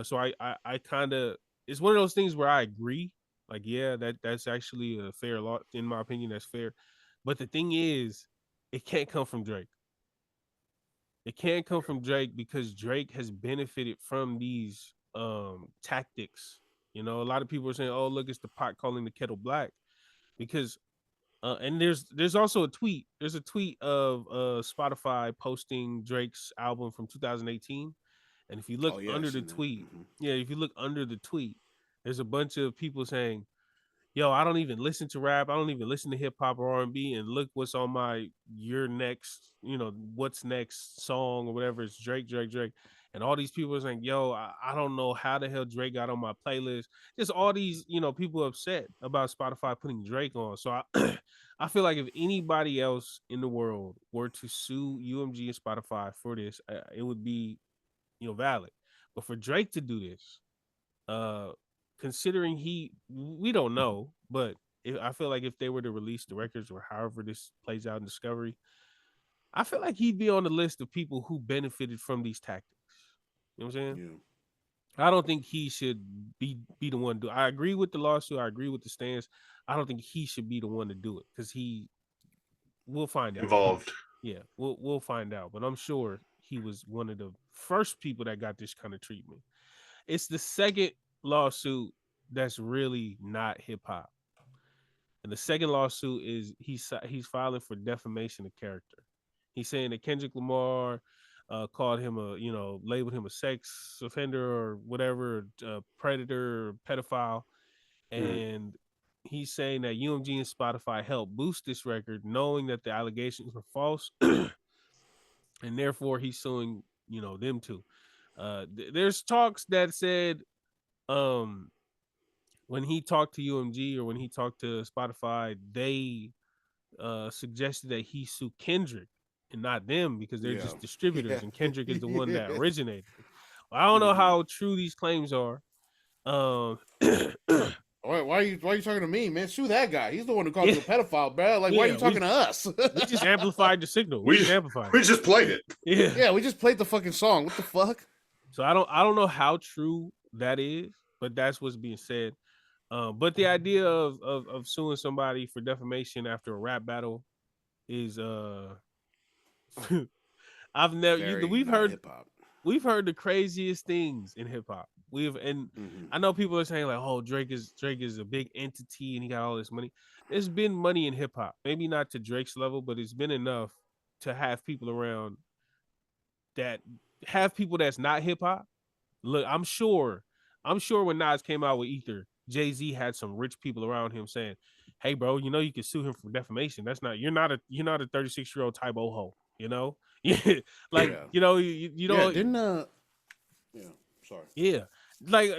S2: So I kind of, it's one of those things where I agree. Like, yeah, that's actually a fair law, in my opinion. That's fair. But the thing is, it can't come from Drake. It can't come from Drake because Drake has benefited from these tactics. You know, a lot of people are saying, "Oh, look, it's the pot calling the kettle black," because And there's also a tweet. There's a tweet of Spotify posting Drake's album from 2018. And if you look
S1: Oh yeah, I
S2: under the
S1: seen that.
S2: tweet,
S1: Mhm.
S2: yeah, if you look under the tweet, there's a bunch of people saying, yo, I don't even listen to rap. I don't even listen to hip hop or R&B. And look what's on my your next, what's next song or whatever. It's Drake, Drake, Drake. And all these people are saying, yo, I don't know how the hell Drake got on my playlist. Just all these, people upset about Spotify putting Drake on. So I, I feel like if anybody else in the world were to sue UMG and Spotify for this, it would be, valid. But for Drake to do this, uh, considering we don't know, but I feel like if they were to release the records or however this plays out in Discovery, I feel like he'd be on the list of people who benefited from these tactics. You know what I'm saying?
S1: Yeah.
S2: I don't think he should be the one to do. I agree with the lawsuit. I agree with the stance. I don't think he should be the one to do it because we'll find out.
S3: Involved.
S2: Yeah, we'll find out. But I'm sure he was one of the first people that got this kind of treatment. It's the second lawsuit that's really not hip hop. And the second lawsuit is he's filing for defamation of character. He's saying that Kendrick Lamar called him labeled him a sex offender or whatever, predator, or pedophile, and he's saying that UMG and Spotify helped boost this record, knowing that the allegations were false, and therefore he's suing them too. There's talks that said when he talked to UMG or when he talked to Spotify, they suggested that he sue Kendrick and not them because they're just distributors, and Kendrick is the one that originated. I don't know how true these claims are.
S1: Why are you talking to me, man? Sue that guy. He's the one who called you a pedophile, bro. Like, why are you talking to us?
S2: We just amplified the signal. We
S3: just played it.
S2: Yeah,
S1: we just played the fucking song. What the fuck?
S2: So I don't know how true that is, but that's what's being said. But the idea of suing somebody for defamation after a rap battle is I've never we've heard the craziest things in hip hop. I know people are saying like, oh, Drake is a big entity and he got all this money. There's been money in hip hop, maybe not to Drake's level, but it's been enough to have people around that have people that's not hip hop. Look, I'm sure when Nas came out with Ether, Jay-Z had some rich people around him saying, hey bro, you can sue him for defamation. You're not a 36-year-old type ho, like you don't
S1: didn't sorry.
S2: Yeah. Like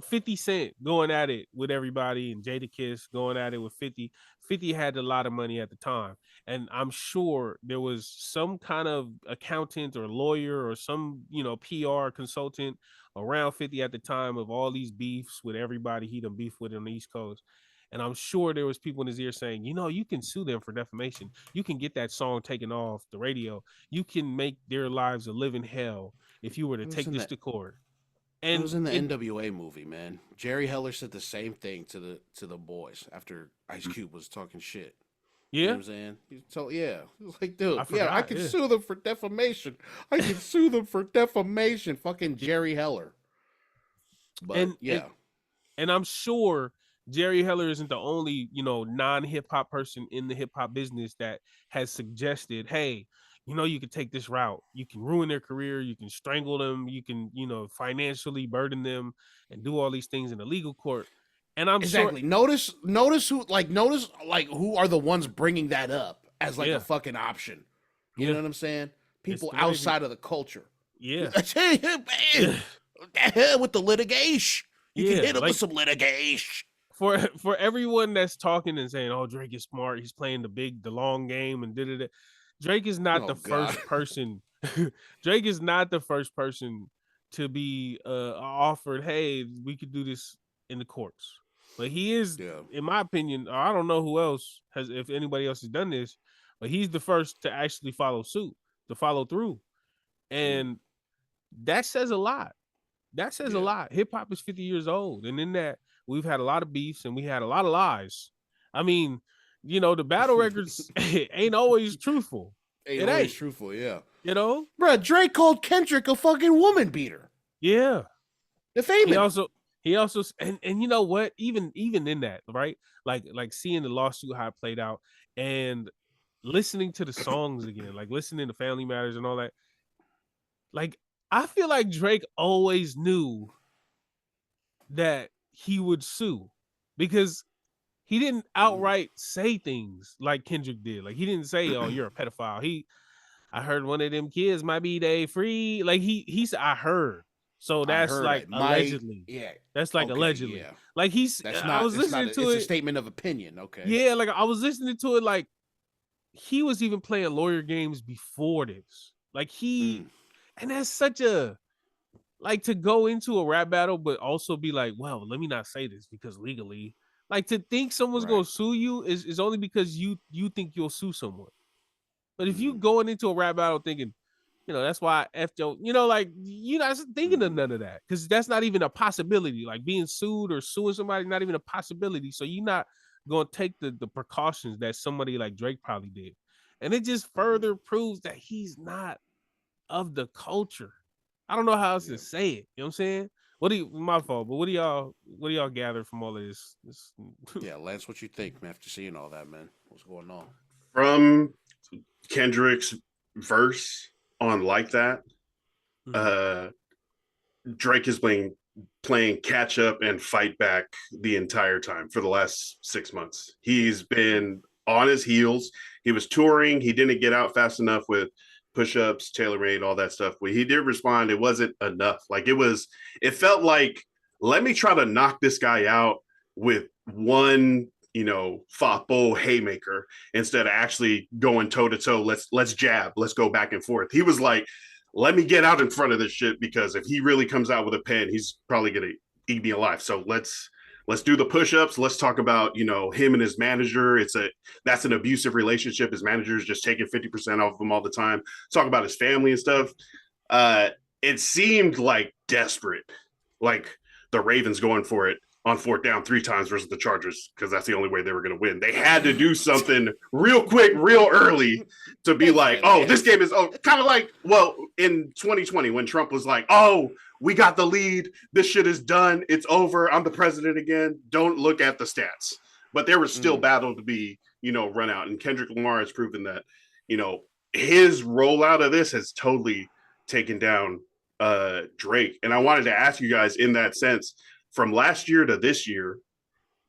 S2: 50 Cent going at it with everybody and Jadakiss going at it with 50. 50 had a lot of money at the time. And I'm sure there was some kind of accountant or lawyer or some, PR consultant around 50 at the time of all these beefs with everybody he done beef with on the East Coast. And I'm sure there was people in his ear saying, you can sue them for defamation. You can get that song taken off the radio. You can make their lives a living hell if you were to take this to court. And
S1: it was in the NWA movie, man. Jerry Heller said the same thing to the boys after Ice Cube was talking shit.
S2: Yeah,
S1: you know what I'm saying? He was like, dude, I can sue them for defamation. I can sue them for defamation. Fucking Jerry Heller. But
S2: and I'm sure Jerry Heller isn't the only non-hip hop person in the hip hop business that has suggested, hey, you can take this route. You can ruin their career. You can strangle them. You can, financially burden them and do all these things in the legal court. And I'm
S1: exactly.
S2: Sure...
S1: Notice who are the ones bringing that up as a fucking option. You know what I'm saying? People outside of the culture.
S2: Yeah.
S1: With the litigation. You can hit him with some litigation.
S2: For everyone that's talking and saying, oh, Drake is smart. He's playing the long game and da-da-da. Drake is not the first person. Drake is not the first person to be offered, hey, we could do this in the courts. But he is, in my opinion, I don't know who else if anybody else has done this, but he's the first to actually follow suit, to follow through. And that says a lot. That says a lot. Hip hop is 50 years old. And in that, we've had a lot of beefs and we had a lot of lies. I mean, the battle records ain't always truthful.
S1: Ain't always truthful, yeah.
S2: Bro,
S1: Drake called Kendrick a fucking woman beater.
S2: Yeah.
S1: Defaming.
S2: He also and you know what? Even in that, right? Like seeing the lawsuit how it played out and listening to the songs again, like listening to Family Matters and all that. Like I feel like Drake always knew that he would sue because he didn't outright say things like Kendrick did. Like he didn't say, "Oh, you're a pedophile." I heard one of them kids might be they free. Like he said, I heard. So
S1: I
S2: that's
S1: heard
S2: like
S1: I might.
S2: allegedly.
S1: Yeah.
S2: That's like
S1: Okay.
S2: allegedly.
S1: Yeah.
S2: Like
S1: That's
S2: I
S1: not.
S2: was
S1: It's not.
S2: listening to
S1: It's a
S2: it.
S1: statement of opinion. Okay.
S2: Yeah, like I was listening to it. Like he was even playing lawyer games before this. Like
S1: Mm,
S2: and that's such a like to go into a rap battle, but also be like, well, let me not say this because legally, like to think someone's
S1: right.
S2: gonna sue you is only because you think you'll sue someone. But if you
S1: Mm-hmm.
S2: going into a rap battle thinking, that's why I F Joe, like you're not thinking of
S1: Mm-hmm.
S2: none of that because that's not even a possibility. Like being sued or suing somebody, not even a possibility. So you're not gonna take the precautions that somebody like Drake probably did. And it just
S1: Mm-hmm.
S2: further proves that he's not of the culture. I don't know how else to
S1: Yeah.
S2: say it. You know what I'm saying? My fault, but what do y'all gather from all of this?
S1: Yeah. Lance, what you think, man? After seeing all that, man, what's going on?
S3: From Kendrick's verse on Like That,
S2: Mhm.
S3: uh, Drake has been playing catch up and fight back the entire time for the last 6 months. He's been on his heels. He was touring. He didn't get out fast enough with push-ups, tailor-made, all that stuff. But he did respond. It wasn't enough. It felt like, let me try to knock this guy out with one, Fapo haymaker instead of actually going toe to toe. Let's jab. Let's go back and forth. He was like, let me get out in front of this shit because if he really comes out with a pen, he's probably gonna eat me alive. So let's do the push-ups. Let's talk about him and his manager. That's an abusive relationship. His manager is just taking 50% off of him all the time. Talk about his family and stuff. It seemed like desperate, like the Ravens going for it on fourth down 3 times versus the Chargers because that's the only way they were going to win. They had to do something real quick, real early to be like, oh, this game is kind of like, well, in 2020 when Trump was like, oh, we got the lead. This shit is done. It's over. I'm the president again. Don't look at the stats. But there was still battle to be, run out. And Kendrick Lamar has proven that, his rollout of this has totally taken down Drake. And I wanted to ask you guys in that sense, from last year to this year,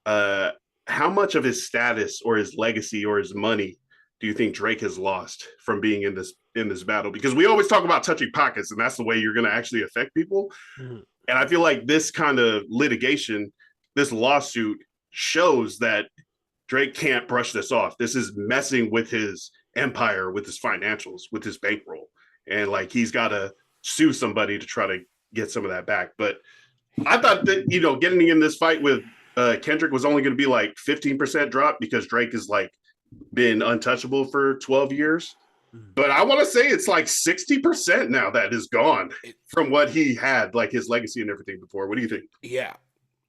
S3: how much of his status or his legacy or his money do you think Drake has lost from being in this battle? Because we always talk about touching pockets, and that's the way you're going to actually affect people. Mm-hmm. And I feel like this kind of litigation, this lawsuit, shows that Drake can't brush this off. This is messing with his empire, with his financials, with his bankroll, and like he's got to sue somebody to try to get some of that back. But I thought that, getting in this fight with Kendrick was only going to be like 15% drop because Drake has like been untouchable for 12 years. But I want to say it's like 60% now that is gone from what he had, like his legacy and everything before. What do you think?
S1: Yeah.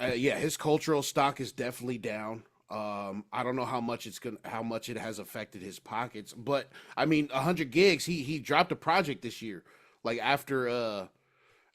S1: His cultural stock is definitely down. I don't know how much it has affected his pockets, but I mean, 100 gigs. He dropped a project this year, like after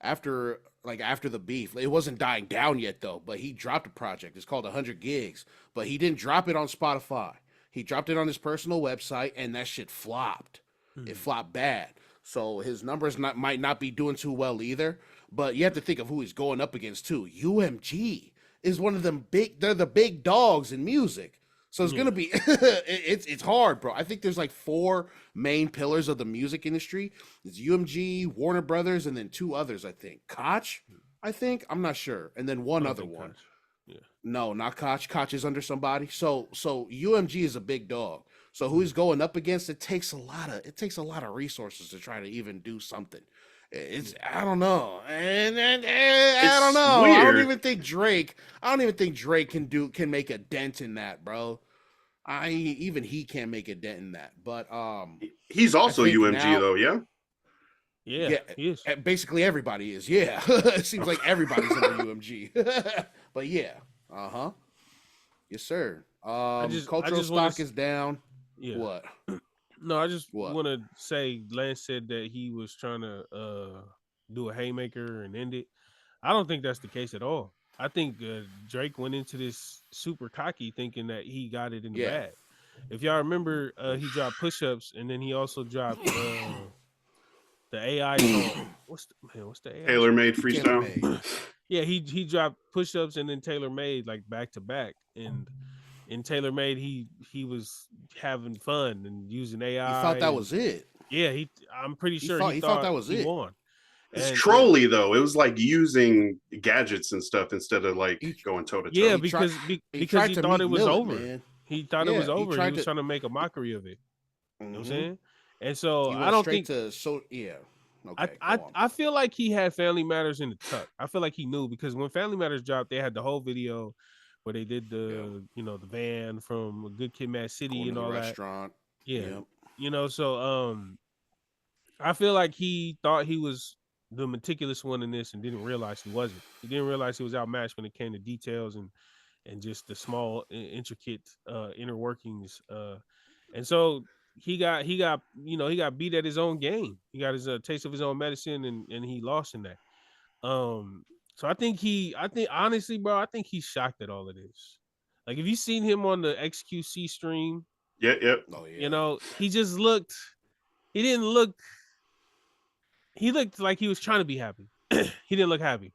S1: the beef. It wasn't dying down yet though, but he dropped a project. It's called 100 gigs, but he didn't drop it on Spotify. He dropped it on his personal website, and that shit flopped. It flopped bad. So his numbers might not be doing too well either. But you have to think of who he's going up against too. UMG is one of them big. They're the big dogs in music. So it's gonna be it's hard, bro. I think there's like 4 main pillars of the music industry. It's UMG, Warner Brothers, and then 2 others. I think Koch. I'm not sure, and then one other one.
S2: Yeah.
S1: No, not Koch. Koch is under somebody. So UMG is a big dog. So who he's going up against? It takes a lot of resources to try to even do something. I don't know, and I don't know.
S3: Weird.
S1: I don't even think Drake can make a dent in that, bro. Even he can't make a dent in that. But
S3: he's also UMG
S1: now,
S3: though, yeah.
S2: Yeah, he is.
S1: Basically everybody is. Yeah, it seems like everybody's under UMG. But yeah, yes sir. Cultural stock is down.
S2: Yeah.
S1: What?
S2: No, I just want to say Lance said that he was trying to do a haymaker and end it. I don't think that's the case at all. I think Drake went into this super cocky thinking that he got it in the
S1: Yeah.
S2: bag. If y'all remember, he dropped push-ups and then he also dropped the AI song. What's the AI
S3: Tailor
S2: song?
S3: made
S1: Taylor
S3: freestyle.
S1: Made.
S2: Yeah, he dropped push-ups and then Tailor Made like back to back. And in Tailor Made, he was having fun and using AI.
S1: He thought that
S2: and,
S1: was it.
S2: Yeah, I'm pretty sure
S1: he thought that was
S2: he
S1: it.
S2: won.
S3: It's
S2: And
S3: trolly though. It was like using gadgets and stuff instead of like going toe to toe.
S2: yeah,
S1: He
S2: because
S1: tried
S2: he
S1: to
S2: thought
S1: Meek
S2: it was
S1: Mill it,
S2: over.
S1: man.
S2: He thought it
S1: Yeah,
S2: was
S1: he
S2: over. He
S1: tried
S2: was
S1: to-
S2: trying to make a mockery of it. You know what I'm
S1: Mhm.
S2: saying? And so
S1: He
S2: I
S1: went
S2: don't
S1: straight
S2: think
S1: to yeah. Okay,
S2: I
S1: go on.
S2: I feel like he had Family Matters in the tuck. I feel like he knew because when Family Matters dropped, they had the whole video where they did the the van from Good Kid, Mad City
S1: Going
S2: and
S1: to the
S2: all that.
S1: restaurant.
S2: Yeah,
S1: Yep.
S2: so I feel like he thought he was the meticulous one in this and didn't realize he wasn't. He didn't realize he was outmatched when it came to details and just the small intricate inner workings. And so he got he got beat at his own game. He got his taste of his own medicine and he lost in that. So I think honestly, bro, I think he's shocked at all of this. Like if you seen him on the XQC stream,
S3: Yep.
S1: Oh yeah.
S2: he just he looked like he was trying to be happy. He didn't look happy.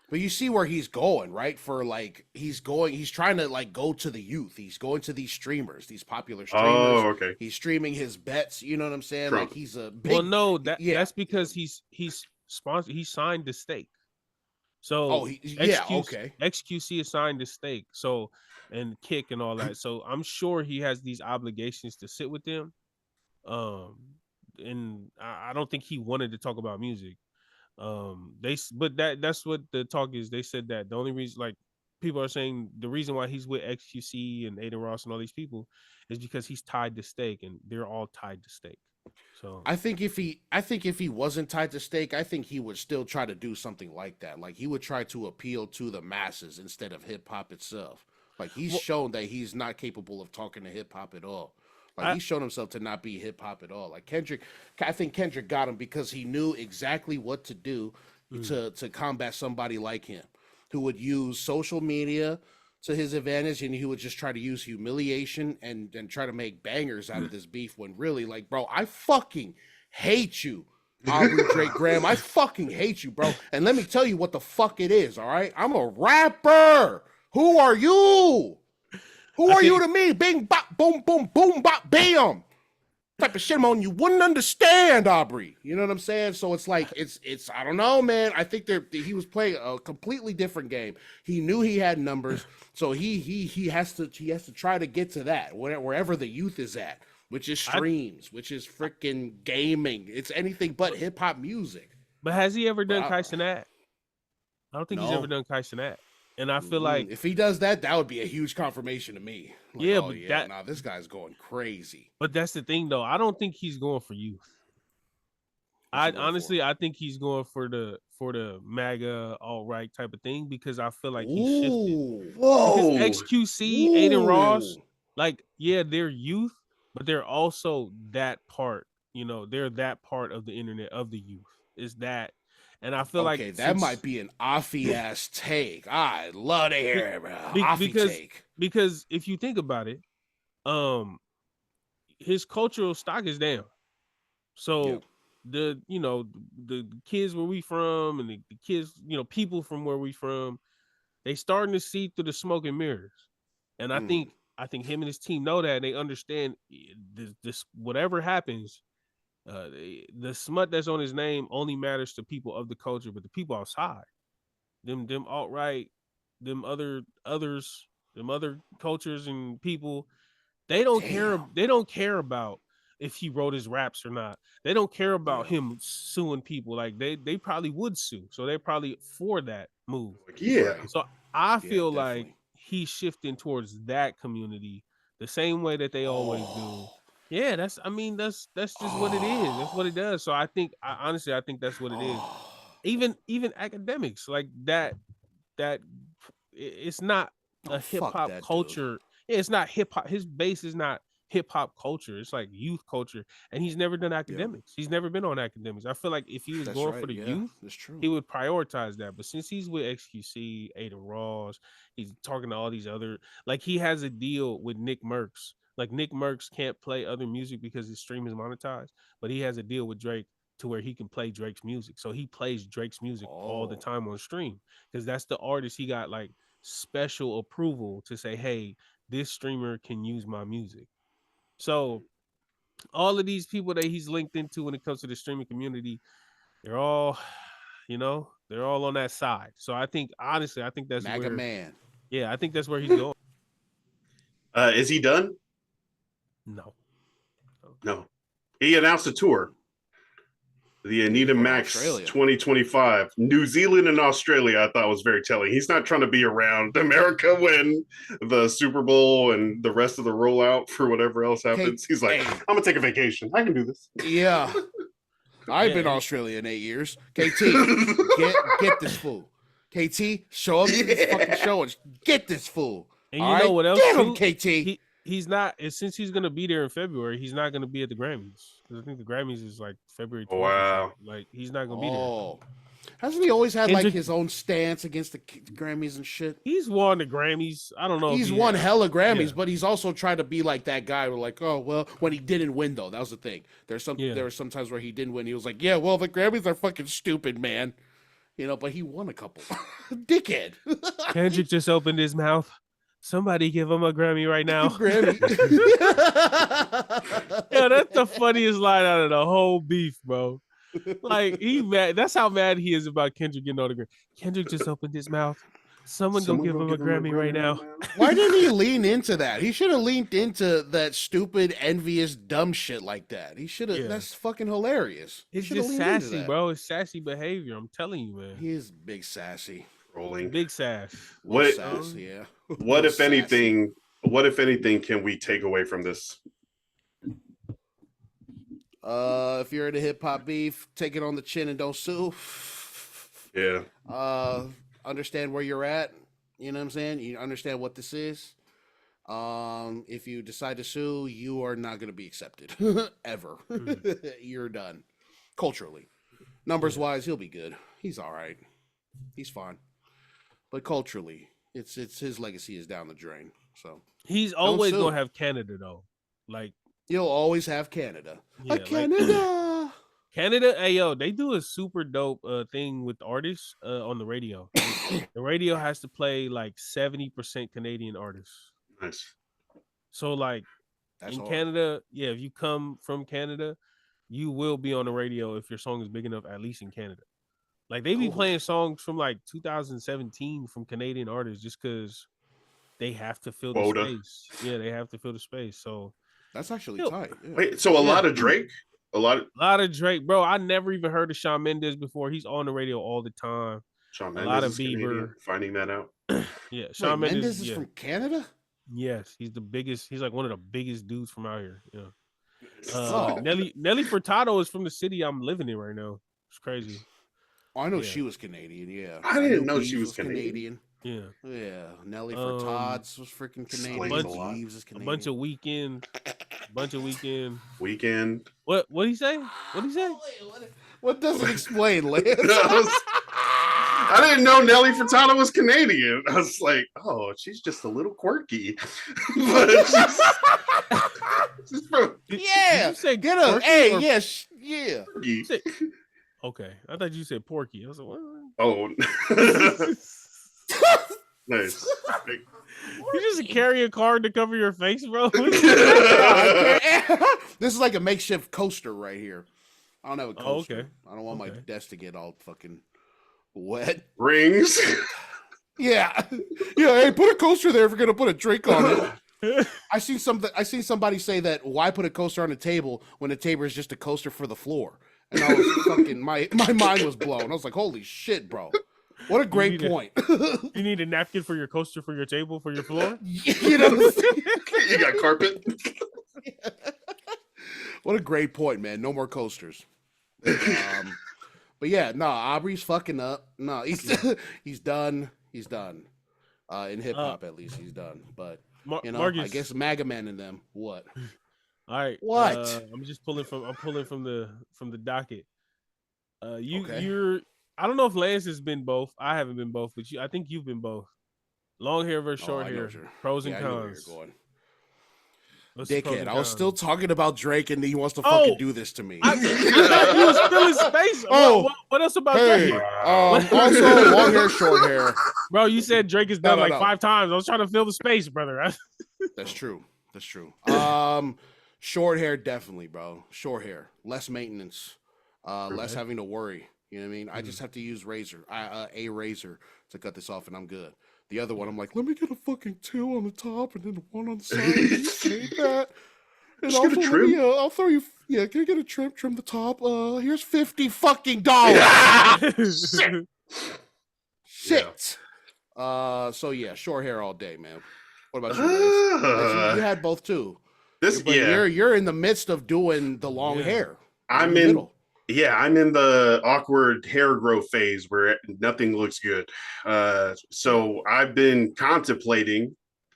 S1: But you see where he's going, right? For like he's trying to like go to the youth. He's going to these streamers, these popular streamers.
S3: Oh, okay.
S1: He's streaming his bets, you know what I'm saying?
S3: Trump.
S1: Like he's a big
S2: Well, no,
S1: yeah.
S2: that's because he's sponsored. He signed the stake. So
S1: okay.
S2: XQC is signed the stake. So and Kick and all that. So I'm sure he has these obligations to sit with them. And I don't think he wanted to talk about music. But that's what the talk is. They said that the only reason, like people are saying, the reason why he's with XQC and Aiden Ross and all these people is because he's tied to stake, and they're all tied to stake. So
S1: I think if he wasn't tied to stake, I think he would still try to do something like that. Like he would try to appeal to the masses instead of hip hop itself. Like he's shown that he's not capable of talking to hip hop at all. Like he's shown himself to not be hip hop at all. Like Kendrick, I think Kendrick got him because he knew exactly what to do to combat somebody like him, who would use social media to his advantage, and he would just try to use humiliation and try to make bangers out of this beef. When really, like, bro, I fucking hate you, Aubrey Drake Graham. I fucking hate you, bro. And let me tell you what the fuck it is. All right, I'm a rapper. Who are you? Who are you to me? Bing, bop, boom, boom, boom, bop, bam. Type of shit on you wouldn't understand, Aubrey. You know what I'm saying? So it's like it's I don't know, man. I think he was playing a completely different game. He knew he had numbers, so he has to try to get to that wherever the youth is at, which is streams, which is freaking gaming. It's anything but hip hop music.
S2: But has he ever done Kai Cenat? I don't think he's
S1: No.
S2: ever done Kai Cenat. And I feel like
S1: if he does that, that would be a huge confirmation to me. Like,
S2: yeah,
S1: oh,
S2: but
S1: this guy's going crazy.
S2: But that's the thing, though. I don't think he's going for youth. I think he's going for the MAGA alt-right type of thing because I feel like he's shifted.
S3: Whoa.
S2: Because XQC, Aiden Ross, like, yeah, they're youth, but they're also that part. You know, they're that part of the internet of the youth. Is that? And I feel like
S1: that might be an offy ass take. I love to hear it, bro. Offy take.
S2: Because if you think about it, his cultural stock is down. So the kids where we from and the kids, people from where we from, they starting to see through the smoke and mirrors. And I think him and his team know that, and they understand this whatever happens. The smut that's on his name only matters to people of the culture, but the people outside, them alt-right, them other cultures and people, they don't care. They don't care about if he wrote his raps or not. They don't care about him suing people. Like they probably would sue, so they're probably for that move.
S3: Yeah.
S2: So I feel like he's shifting towards that community the same way that they always do. Yeah, that's just what it is. That's what it does. So I honestly think that's what it is. Even academics like that it's not a hip hop culture. Yeah, it's not hip hop. His base is not hip hop culture. It's like youth culture, and he's never done academics. He's never been on academics. I feel like if he was
S1: That's
S2: going
S1: right.
S2: for the
S1: Yeah,
S2: youth,
S1: that's true.
S2: he would prioritize that. But since he's with XQC, Ada Ross, he's talking to all these other, like he has a deal with Nick Merckx. Like Nick Merckx can't play other music because his stream is monetized, but he has a deal with Drake to where he can play Drake's music. So he plays Drake's music all the time on stream because that's the artist he got like special approval to say, hey, this streamer can use my music. So all of these people that he's linked into when it comes to the streaming community, they're all, they're all on that side. So I think honestly, I think that's
S1: MAGA
S2: where,
S1: man.
S2: yeah, I think that's where he's going.
S3: Is he done?
S2: No.
S3: No. He announced a tour. The Anita Max
S1: Australia.
S3: 2025. New Zealand and Australia, I thought was very telling. He's not trying to be around America when the Super Bowl and the rest of the rollout for whatever else happens. He's like, I'm going to take a vacation. I can do this.
S1: Yeah. I've been to Australia in 8 years. KT, get this fool. KT, show up to this fucking show and get this fool.
S2: And you know what else?
S1: Get him, KT.
S2: He's not, since he's going to be there in February, he's not going to be at the Grammys. Because I think the Grammys is like February 12th.
S3: Wow.
S2: Like, he's not going to be there.
S1: Hasn't he always had
S2: Kendrick,
S1: like his own stance against the Grammys and shit?
S2: He's won the Grammys. I don't know.
S1: He's won hella Grammys, but he's also tried to be like that guy who like, oh, well, when he didn't win, though. That was the thing. There were some times where he didn't win. He was like, yeah, well, the Grammys are fucking stupid, man. But he won a couple. Dickhead.
S2: Kendrick just opened his mouth. Somebody give him a Grammy right now.
S1: Grammy.
S2: Yeah, that's the funniest line out of the whole beef, bro. Like, he mad. That's how mad he is about Kendrick getting all the Grammy. Kendrick just opened his mouth. Someone go give him a Grammy right now.
S1: Why didn't he lean into that? He should have leaned into that stupid, envious, dumb shit like that. He should have. Yeah. That's fucking hilarious.
S2: It's just sassy, bro. It's sassy behavior. I'm telling you, man.
S1: He is big sassy.
S3: Rolling.
S2: Big sass.
S3: What,
S1: sass, yeah.
S3: What if anything? What if anything can we take away from this?
S1: If you're in a hip hop beef, take it on the chin and don't sue.
S3: Yeah.
S1: Understand where you're at. You know what I'm saying? You understand what this is. If you decide to sue, you are not going to be accepted ever. You're done. Culturally, numbers wise, he'll be good. He's all right. He's fine. But culturally, it's his legacy is down the drain. So
S2: he's always gonna have Canada though. Like
S1: you'll always have Canada.
S2: Yeah,
S1: Canada.
S2: Canada, hey yo, they do a super dope thing with artists on the radio. The radio has to play like 70% Canadian artists.
S3: Nice.
S2: So like that's in hard. Canada, yeah, if you come from Canada, you will be on the radio if your song is big enough, at least in Canada. Like they be playing songs from like 2017 from Canadian artists just because they have to fill the space. Yeah, they have to fill the space. So
S1: that's actually tight. Yeah.
S3: Wait, so a lot of Drake? A lot of
S2: Drake, bro. I never even heard of Shawn Mendes before. He's on the radio all the time.
S3: Shawn Mendes,
S2: a lot of
S3: Bieber. Canadian, finding that out.
S2: Yeah, Shawn Mendes
S1: is from Canada.
S2: Yes, he's the biggest. He's like one of the biggest dudes from out here. Yeah. Nelly Furtado is from the city I'm living in right now. It's crazy.
S1: Oh, I know she was Canadian. Yeah,
S3: I didn't know she was Canadian.
S2: Yeah,
S1: Nelly Furtado was freaking Canadian.
S2: Jeeves is Canadian. A bunch of weekend. What did he say? What did he say?
S1: What does it explain, Lance?
S3: I didn't know Nelly Furtado was Canadian. I was like, oh, she's just a little quirky. She's from,
S1: yeah. Get up. Hey, yes. Yeah.
S2: Okay. I thought you said Porky. I was like, what?
S3: Oh. Nice.
S2: You just carry a card to cover your face, bro?
S1: This is like a makeshift coaster right here. I don't have a coaster.
S2: Okay.
S1: I don't want my desk to get all fucking wet.
S3: Rings.
S1: Yeah. Hey, put a coaster there if you're gonna put a drink on it. I seen somebody say that why put a coaster on the table when the table is just a coaster for the floor. And I was fucking my mind was blown. I was like, holy shit, bro. What a great point.
S2: You need a napkin for your coaster for your table for your floor?
S1: You know,
S3: you got carpet.
S1: What a great point, man. No more coasters. But yeah, no, Aubrey's fucking up. No, he's done. He's done. In hip hop, at least, he's done. But You know,
S2: Marcus.
S1: I guess MAGA man in them. What?
S2: All right.
S1: What?
S2: I'm just pulling from the docket.
S1: Okay.
S2: You're. I don't know if Lance has been both. I haven't been both, but I think you've been both. Long hair versus short hair. Pros and
S1: I know where
S2: cons.
S1: you're going.
S2: What's the pros
S1: Dickhead.
S2: and
S1: I was
S2: cons?
S1: still talking about Drake, and he wants to fucking do this to me.
S2: I thought you was still in space. What else about
S1: hey,
S2: Drake?
S1: Also, long hair, short hair.
S2: Bro, you said Drake is done
S1: No.
S2: 5 times. I was trying to fill the space, brother.
S1: That's true. Short hair, definitely, bro. Short hair, less maintenance, less having to worry. You know what I mean? I just have to use a razor to cut this off, and I'm good. The other one, I'm like, let me get a fucking 2 on the top and then 1 on the side. You hate that? And
S3: just get a trim.
S1: I'll throw you. Yeah, can I get a trim the top? Here's $50 fucking dollars. Shit.
S2: Yeah.
S1: So yeah, short hair all day, man. What about you? You had both too. You're in the midst of doing the long hair.
S3: I'm in the awkward hair growth phase where nothing looks good. So I've been contemplating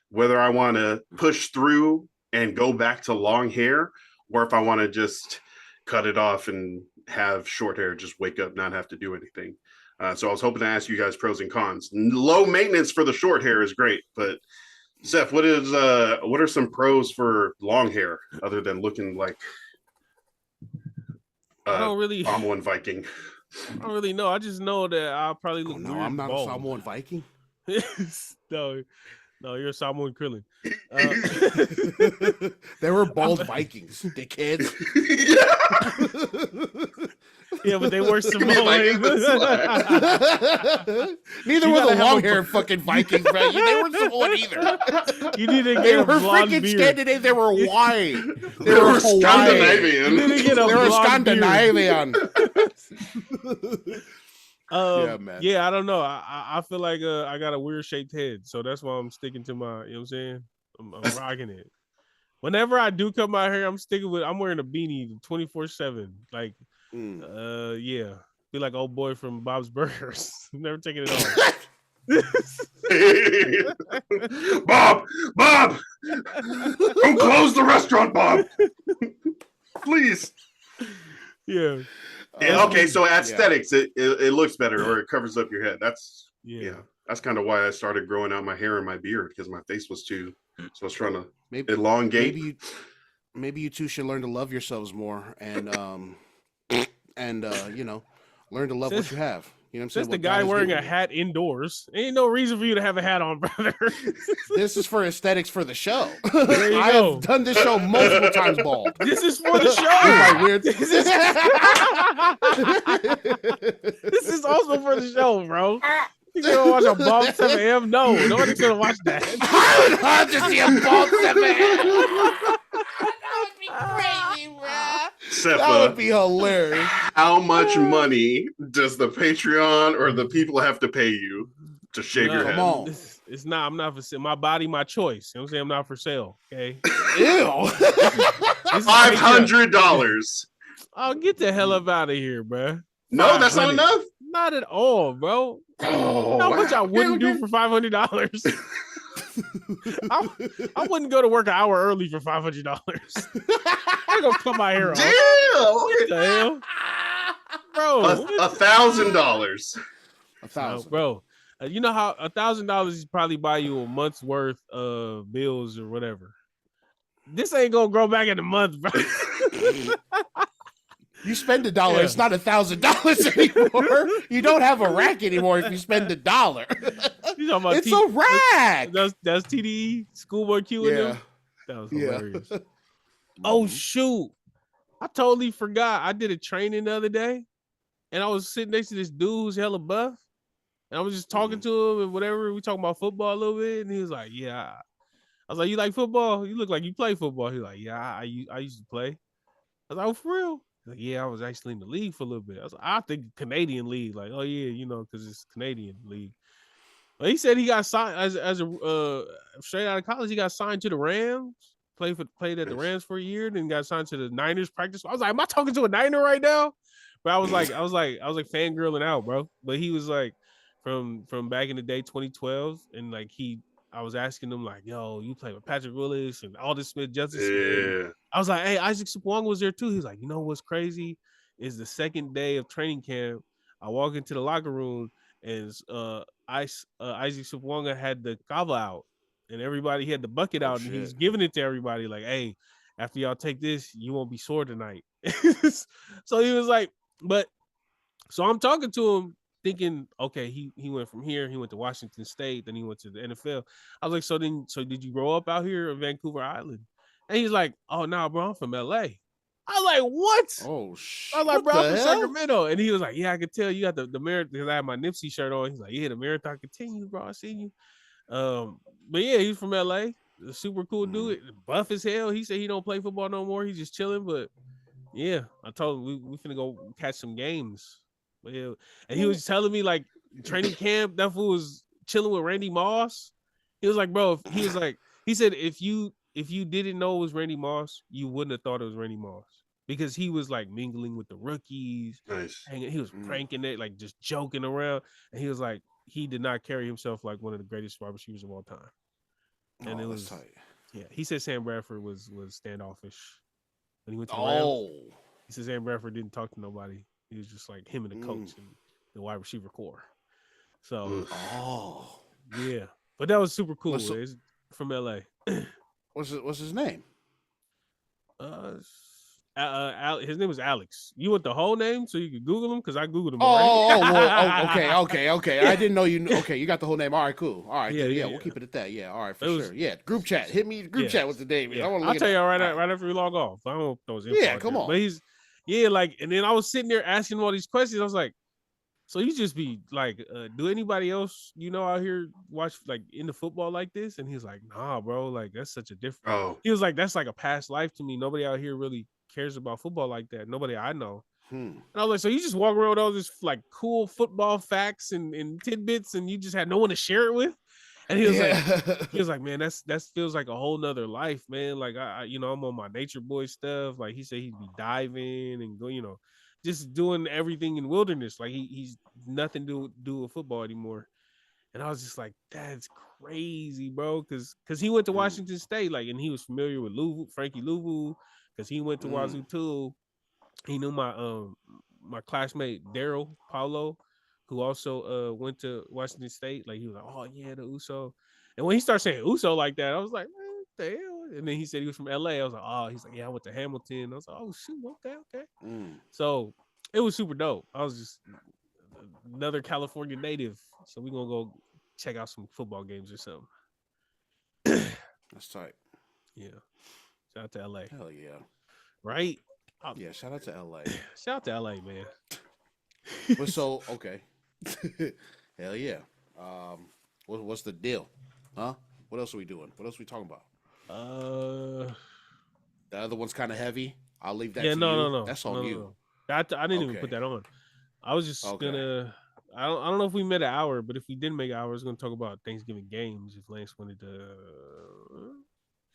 S3: whether I want to push through and go back to long hair, or if I want to just cut it off and have short hair, just wake up, not have to do anything. So I was hoping to ask you guys pros and cons. Low maintenance for the short hair is great, but Seth, what are some pros for long hair other than looking like
S2: I don't really
S3: Samoan Viking?
S2: I don't really know. I just know that I'll probably look weird.
S1: I'm not
S2: bald.
S1: a Samoan Viking.
S2: No, you're a Samoan Krillin.
S1: They were bald Vikings, dickheads.
S2: Yeah, but they were Samoan.
S1: Neither were the long-haired fucking Vikings, bro. They weren't Samoan either.
S2: You need to get
S1: they
S2: a
S1: were
S2: blonde
S1: freaking
S2: beard.
S1: Scandinavian. They were white.
S3: They were Scandinavian.
S2: You need to get a
S1: they were
S2: blonde
S1: Scandinavian.
S2: Yeah,
S1: man.
S2: Yeah, I don't know. I feel like I got a weird shaped head, so that's why I'm sticking to my. You know what I'm saying? I'm rocking it. Whenever I do cut my hair, I'm wearing a beanie 24/7. Like, yeah, be like old boy from Bob's Burgers. Never taking it off.
S3: Bob, don't close the restaurant, Bob. Please.
S2: Yeah.
S3: Okay, so aesthetics, it looks better, or it covers up your head. That's that's kind of why I started growing out my hair and my beard, because my face was too. So I was trying to elongate.
S1: Maybe you two should learn to love yourselves more and learn to love what you have. You know what I'm saying?
S2: That's the guy wearing a hat indoors. Ain't no reason for you to have a hat on, brother.
S1: This is for aesthetics for the show.
S2: I
S1: have done this show multiple times bald.
S2: This is for the show.
S1: Weird.
S2: This is also for the show, bro. You gonna watch a bald 7 a.m.? No, nobody's gonna watch that.
S1: I would love to see a bald 7 a.m. That would be crazy, bro. That would be hilarious.
S3: How much money does the Patreon or the people have to pay you to shave your head?
S1: Come on.
S2: It's not. I'm not for sale. My body, my choice. You know what I'm saying? I'm not for sale. Okay.
S1: Ew.
S3: $500.
S2: Oh, get the hell up out of here, bro.
S3: No, that's not enough.
S2: Not at all, bro.
S3: Oh,
S2: how much I wouldn't do for $500? I wouldn't go to work an hour early for $500. I'm gonna cut my hair off.
S3: Damn.
S2: What the hell, bro?
S3: $1,000.
S1: $1,000,
S2: bro. You know how $1,000 is probably buy you a month's worth of bills or whatever. This ain't gonna grow back in a month, bro.
S1: You spend $1, it's not $1,000 anymore. You don't have a rack anymore if you spend $1. It's a rack.
S2: That's TDE, Schoolboy Q and them. That was hilarious. Oh shoot. I totally forgot. I did a training the other day and I was sitting next to this dude who's hella buff. And I was just talking to him and whatever. We talking about football a little bit. And he was like, yeah. I was like, you like football? You look like you play football. He was like, yeah, I used to play. I was like, oh, for real? Like, yeah, I was actually in the league for a little bit. I was like, I think Canadian league. Like, oh yeah, you know, because it's Canadian league. But he said he got signed as a straight out of college. He got signed to the Rams. Played at the Rams for a year, then got signed to the Niners practice. I was like, am I talking to a Niner right now? But I was like fangirling out, bro. But he was like from back in the day, 2012, and like I was asking them like, yo, you play with Patrick Willis and Aldon Smith, Justice Smith.
S3: Yeah.
S2: I was like, hey, Isaac Sapuanga was there too. He's like, you know what's crazy? Is the second day of training camp. I walk into the locker room and Isaac Sapuanga had the kava out and everybody had the bucket out and he was giving it to everybody like, hey, after y'all take this, you won't be sore tonight. So he was like, but so I'm talking to him thinking, okay, he went from here, he went to Washington State, then he went to the NFL. I was like, so did you grow up out here in Vancouver Island? And he's like, oh no, bro, I'm from LA. I was like, what?
S1: Oh shit.
S2: I was like, bro, I'm from Sacramento. And he was like, yeah, I could tell you got the marathon because I had my Nipsey shirt on. He's like, yeah, the marathon continues, bro. I seen you. But yeah, he's from LA. A super cool dude, buff as hell. He said he don't play football no more. He's just chilling. But yeah, I told him we finna go catch some games. But yeah, and he was telling me like training camp, that fool was chilling with Randy Moss. He was like, bro, he said if you didn't know it was Randy Moss, you wouldn't have thought it was Randy Moss because he was like mingling with the rookies.
S3: Nice.
S2: And he was pranking it, like just joking around. And he was like, he did not carry himself like one of the greatest wide receivers of all time. And it was tight. Yeah, he said Sam Bradford was standoffish when he went to the Rams. He said Sam Bradford didn't talk to nobody. He was just like him and the coach and the wide receiver core. So, yeah, but that was super cool. It's from LA.
S1: What's his name?
S2: His name was Alex. You want the whole name so you could Google him? Because I Googled him already.
S1: Okay. I didn't know you knew. Okay, you got the whole name. All right, cool. All right, yeah. We'll keep it at that. Yeah, all right, for sure. Yeah, group chat. Hit me group chat with the name.
S2: Yeah. I'll tell you right after we log off. I don't know his info.
S1: Yeah, come on.
S2: But he's like, and then I was sitting there asking him all these questions. I was like, so you just be like, do anybody else out here watch like into football like this? And he's like, nah, bro, like that's such a different. He was like, that's like a past life to me. Nobody out here really cares about football like that. Nobody I know. And I was like, so you just walk around with all this like cool football facts and tidbits, and you just had no one to share it with. And he was like, man, that feels like a whole nother life, man. Like I'm on my nature boy stuff. Like he said, he'd be diving and go, just doing everything in wilderness. Like he's nothing to do with football anymore. And I was just like, that's crazy, bro. Cause he went to Washington State, like, and he was familiar with Frankie Louvu, because he went to Wazoo too. He knew my classmate Daryl Paulo, who also went to Washington State. Like he was like, oh yeah, the Uso. And when he started saying Uso like that, I was like, what the hell? And then he said he was from LA. I was like, oh, he's like, yeah, I went to Hamilton. I was like, oh shoot, okay. So it was super dope. I was just another California native. So we're gonna go check out some football games or something.
S1: That's tight.
S2: Yeah. Shout out to LA.
S1: Hell yeah.
S2: Right?
S1: Yeah, shout out to LA.
S2: Shout out to LA, man.
S1: But so, okay. Hell yeah. What's the deal? Huh? What else are we doing? What else are we talking about? The other one's kind of heavy. I'll leave that to you. No. That's on you.
S2: I didn't even put that on. I was just gonna. I don't know if we made an hour, but if we didn't make an hour, I was gonna talk about Thanksgiving games. If Lance wanted to.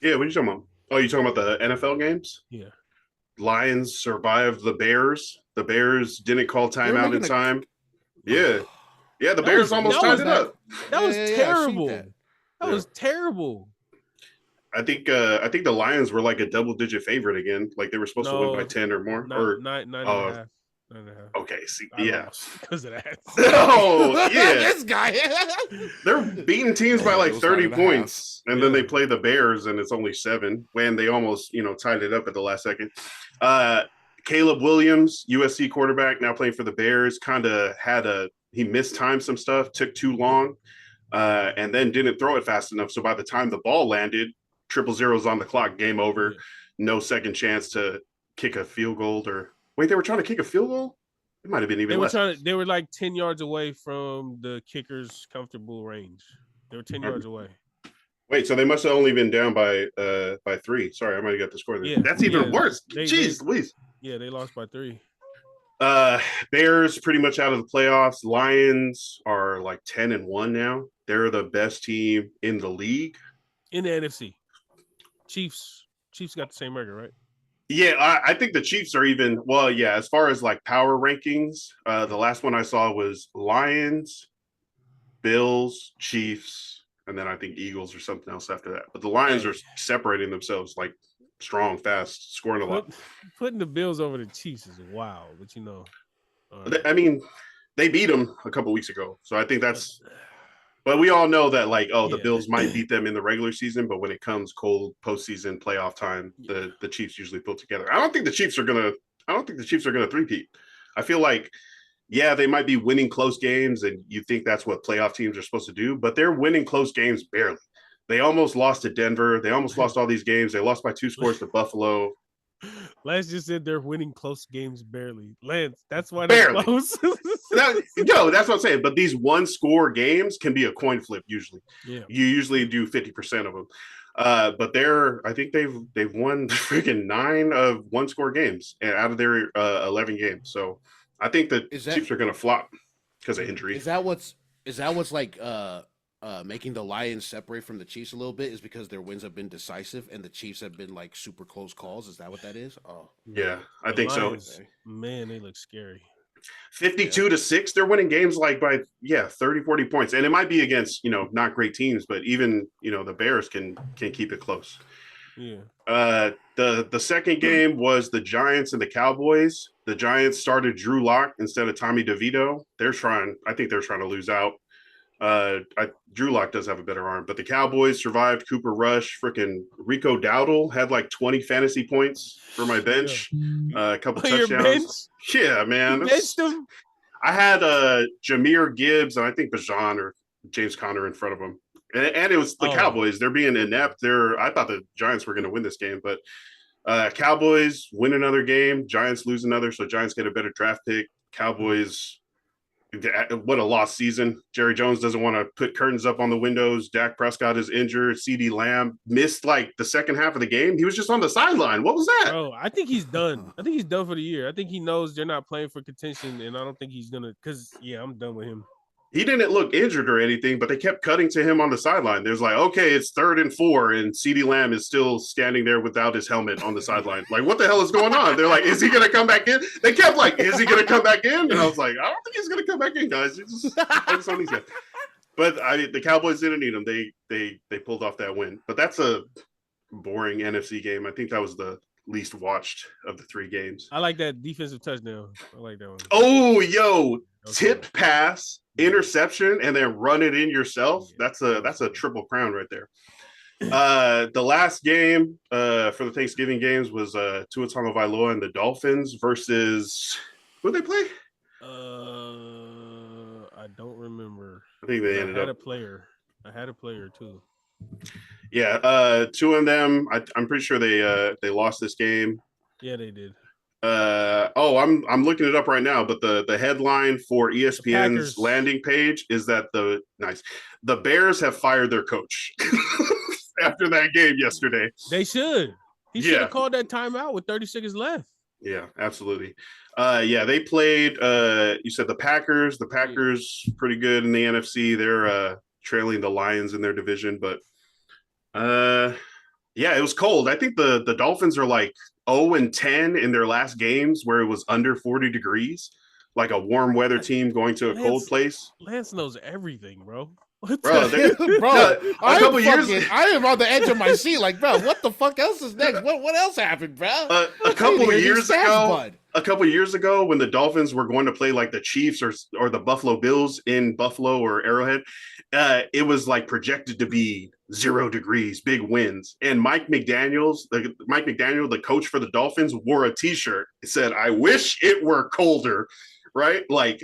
S3: Yeah, what are you talking about? Oh, you talking about the NFL games?
S2: Yeah.
S3: Lions survived the Bears. The Bears didn't call timeout in time. Yeah. Yeah, the Bears almost tied it up.
S2: That was terrible. That was terrible.
S3: I think the Lions were like a double-digit favorite again. Like they were supposed to win by 10 or more.
S2: Nine and a half.
S3: Okay, see, yeah.
S2: Because of that.
S3: Oh, yeah.
S1: This guy.
S3: They're beating teams by like 30 points. And then they play the Bears and it's only 7 when they almost, tied it up at the last second. Caleb Williams, USC quarterback, now playing for the Bears, kind of he mistimed some stuff, took too long, and then didn't throw it fast enough. So by the time the ball landed, 0-0's on the clock, game over, no second chance to kick a field goal wait, they were trying to kick a field goal? It might have been even less.
S2: They were like 10 yards away from the kicker's comfortable range. They were 10 yards away.
S3: Wait, so they must have only been down by 3. Sorry, I might have got the score there. Yeah, that's even worse. Jeez Louise.
S2: Yeah, they lost by 3.
S3: Bears pretty much out of the playoffs. Lions are like 10-1 now. They're the best team in the league.
S2: In the NFC. Chiefs got the same record, right?
S3: Yeah, I think the Chiefs are even, as far as like power rankings, the last one I saw was Lions, Bills, Chiefs, and then I think Eagles or something else after that. But the Lions are separating themselves like strong, fast, scoring a lot.
S2: Putting the Bills over the Chiefs is wild, but
S3: Right. I mean, they beat them a couple weeks ago, so I think that's. But we all know that, like, the Bills might beat them in the regular season, but when it comes cold postseason playoff time, the Chiefs usually pull together. I don't think the Chiefs are gonna three-peat. I feel like, they might be winning close games, and you think that's what playoff teams are supposed to do, but they're winning close games barely. They almost lost to Denver. They almost lost all these games. They lost by 2 scores to Buffalo.
S2: Lance just said they're winning close games barely. Lance, that's why they're close.
S3: That's what I'm saying. But these 1-score games can be a coin flip usually.
S2: Yeah.
S3: You usually do 50% of them. But I think they've won freaking 9 of 1-score games out of their 11 games. So I think the Chiefs are going to flop because of injury.
S1: Is that what's like making the Lions separate from the Chiefs a little bit? Is because their wins have been decisive and the Chiefs have been like super close calls? Is that what that is? Oh,
S3: yeah, I think
S2: Lions, so. Man, they look scary.
S3: 52-6, they're winning games like by 30, 40 points, and it might be against not great teams, but even the Bears can keep it close.
S2: Yeah.
S3: The second game was the Giants and the Cowboys. The Giants started Drew Lock instead of Tommy DeVito. I think they're trying to lose out. Drew Lock does have a better arm, but the Cowboys survived Cooper Rush. Freaking Rico Dowdle had like 20 fantasy points for my bench. A couple touchdowns. Yeah, man. I had Jahmyr Gibbs and I think Bajan or James Conner in front of him. And it was the Cowboys. They're being inept. I thought the Giants were going to win this game, but Cowboys win another game. Giants lose another, so Giants get a better draft pick. Cowboys, what a lost season. Jerry Jones doesn't want to put curtains up on the windows. Dak Prescott is injured. CeeDee Lamb missed like the second half of the game. He was just on the sideline. What was that?
S2: Bro, I think he's done. I think he's done for the year. I think he knows they're not playing for contention, and I don't think he's going to – because, I'm done with him.
S3: He didn't look injured or anything, but they kept cutting to him on the sideline. There's like, okay, it's 3rd and 4, and CeeDee Lamb is still standing there without his helmet on the sideline. Like, what the hell is going on? They're like, is he going to come back in? They kept like, is he going to come back in? And I was like, I don't think he's going to come back in, guys. Just focus on these guys. But the Cowboys didn't need him. They pulled off that win. But that's a boring NFC game. I think that was the least watched of the 3 games.
S2: I like that defensive touchdown. I like that one.
S3: Oh, yo, tip pass, interception, and then run it in yourself. That's a triple crown right there. The last game for the Thanksgiving games was Tua Tagovailoa and the Dolphins versus who did they play?
S2: I don't remember.
S3: I think they ended up.
S2: I had a player too.
S3: Yeah, 2 of them. I'm pretty sure they lost this game.
S2: Yeah, they did.
S3: I'm looking it up right now, but the headline for ESPN's landing page is that the Bears have fired their coach after that game yesterday.
S2: They should. He should have called that timeout with 30 seconds left.
S3: Yeah, absolutely. They played you said the Packers. The Packers pretty good in the NFC. They're trailing the Lions in their division, but it was cold. I think the Dolphins are like 0-10 in their last games where it was under 40 degrees, like a warm weather team going to a cold place.
S2: Lance knows everything, bro.
S1: I am on the edge of my seat. Like, bro, what the fuck else is next? What else happened, bro?
S3: A couple of years ago, when the Dolphins were going to play like the Chiefs or the Buffalo Bills in Buffalo or Arrowhead, it was like projected to be 0 degrees, big winds. And Mike McDaniel, the coach for the Dolphins, wore a T-shirt. It said, "I wish it were colder." Right? Like,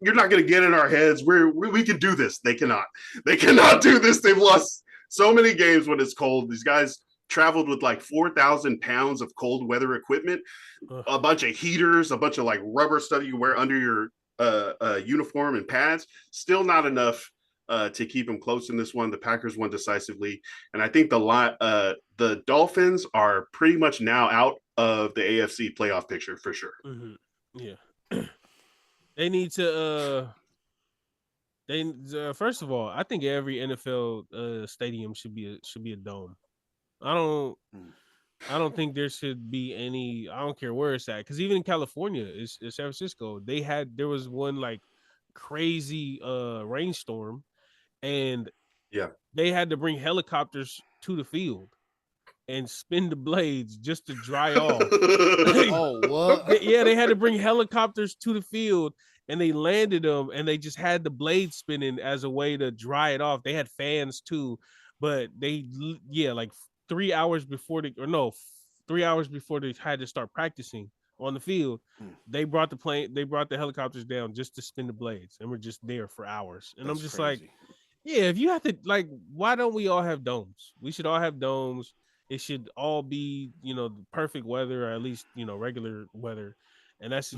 S3: you're not going to get in our heads. We can do this. They cannot do this. They've lost so many games when it's cold. These guys traveled with like 4,000 pounds of cold weather equipment, a bunch of heaters, a bunch of like rubber stuff you wear under your uniform and pads. Still not enough to keep them close in this one. The Packers won decisively. And I think the Dolphins are pretty much now out of the AFC playoff picture for sure.
S2: Mm-hmm. Yeah. They need to first of all, I think every NFL stadium should be a dome. I don't think there should be any. I don't care where it's at, because even in California, it's San Francisco. There was one like crazy rainstorm, and
S3: Yeah.
S2: They had to bring helicopters to the field and spin the blades just to dry off.
S1: Oh, what?
S2: Yeah, they had to bring helicopters to the field and they landed them and they just had the blade spinning as a way to dry it off. They had fans too, but like 3 hours before 3 hours before they had to start practicing on the field, they brought the helicopters down just to spin the blades and we're just there for hours. And
S1: That's
S2: I'm just
S1: crazy.
S2: like, yeah, if you have to, like, why don't we all have domes? We should all have domes. It should all be, the perfect weather, or at least, regular weather. And that's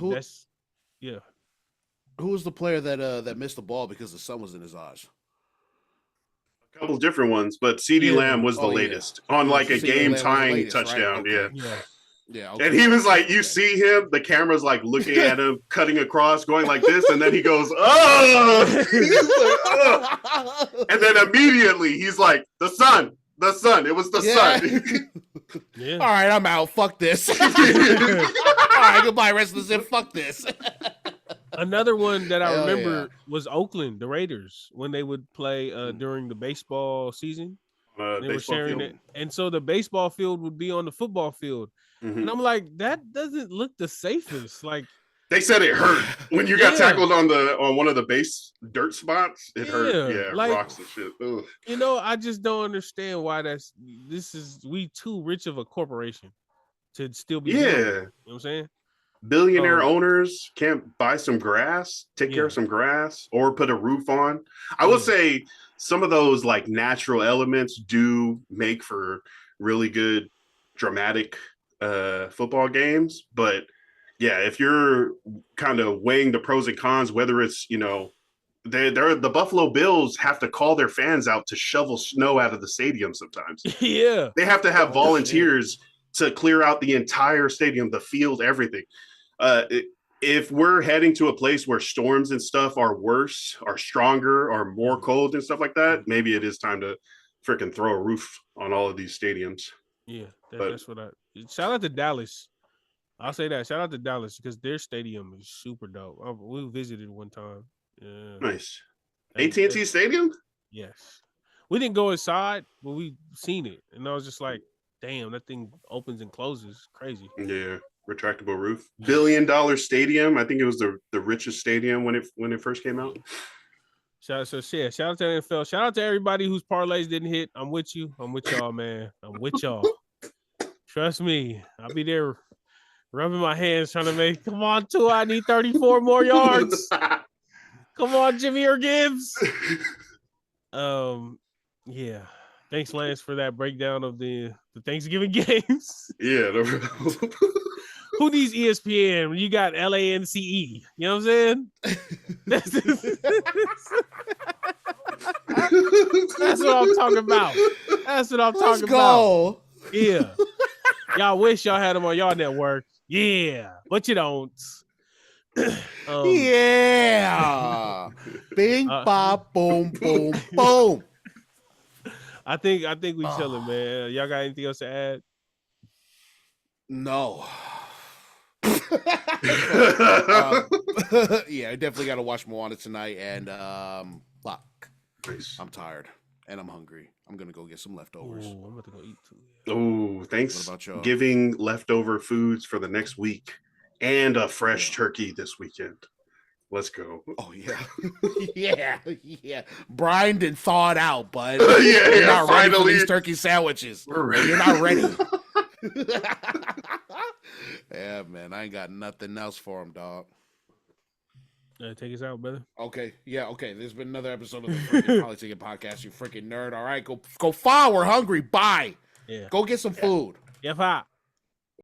S2: yeah.
S1: Who was the player that missed the ball because the sun was in his eyes?
S3: A couple different ones, but CeeDee Lamb was the latest on like a game-tying touchdown.
S1: Right? Okay.
S2: Yeah.
S1: Yeah. Okay.
S3: And he was like, you see him, the camera's like looking at him, cutting across, going like this, and then he goes, oh! He's like, oh! And then immediately he's like, the sun. It was the sun.
S2: Yeah.
S1: All right, I'm out. Fuck this. All right, goodbye, wrestlers. And fuck this.
S2: Another one that I remember was Oakland, the Raiders, when they would play during the baseball season. They were sharing it. And so the baseball field would be on the football field. And I'm like, that doesn't look the safest. Like,
S3: they said it hurt when you got tackled on one of the base dirt spots. It hurt. Yeah, like, rocks and shit. Ugh.
S2: I just don't understand why we too rich of a corporation to still be doing it. You know what I'm saying?
S3: Billionaire owners can't buy some grass, take care of some grass, or put a roof on. I will say some of those like natural elements do make for really good dramatic football games, but if you're kind of weighing the pros and cons, whether it's the Buffalo Bills have to call their fans out to shovel snow out of the stadium sometimes.
S2: Yeah,
S3: they have to have volunteers to clear out the entire stadium, the field, everything. If we're heading to a place where storms and stuff are worse, are stronger, are more cold and stuff like that, maybe it is time to freaking throw a roof on all of these stadiums.
S2: Yeah, that's what shout out to Dallas. I'll say that. Shout out to Dallas because their stadium is super dope. We visited one time. Yeah.
S3: Nice. AT&T Stadium?
S2: Yes. We didn't go inside, but we seen it. And I was just like, damn, that thing opens and closes. Crazy.
S3: Yeah. Retractable roof. $1 billion stadium. I think it was the richest stadium when it first came out.
S2: Shout out to the NFL. Shout out to everybody whose parlays didn't hit. I'm with you. I'm with y'all, man. I'm with y'all. Trust me. I'll be there rubbing my hands trying to make, come on, Tua, I need 34 more yards. Come on, Jimmy or Gibbs. Yeah. Thanks, Lance, for that breakdown of the Thanksgiving games.
S3: Yeah.
S2: Who needs ESPN when you got LANCE? You know what I'm saying? That's what I'm talking about. That's what I'm talking about. Yeah. Y'all wish y'all had them on y'all network. Yeah, but you don't.
S1: Yeah. Bing, bop, boom, boom, boom.
S2: I think we chilling, man. Y'all got anything else to add?
S1: No. I definitely got to watch Moana tonight, and fuck,
S3: nice.
S1: I'm tired and I'm hungry. I'm gonna go get some leftovers.
S2: Ooh, I'm about to go eat too.
S3: Oh, thanks. Giving leftover foods for the next week and a fresh turkey this weekend. Let's go.
S1: Oh yeah, yeah. Brined and thawed out, bud.
S3: You're
S1: not ready for these turkey sandwiches. You're not ready. Yeah, man. I ain't got nothing else for him, dog.
S2: Take us out, brother.
S1: Okay. Yeah, okay. There's been another episode of the freaking Polytickin Podcast, you freaking nerd. All right, go far. We're hungry. Bye.
S2: Yeah.
S1: Go get some food.
S2: Yeah,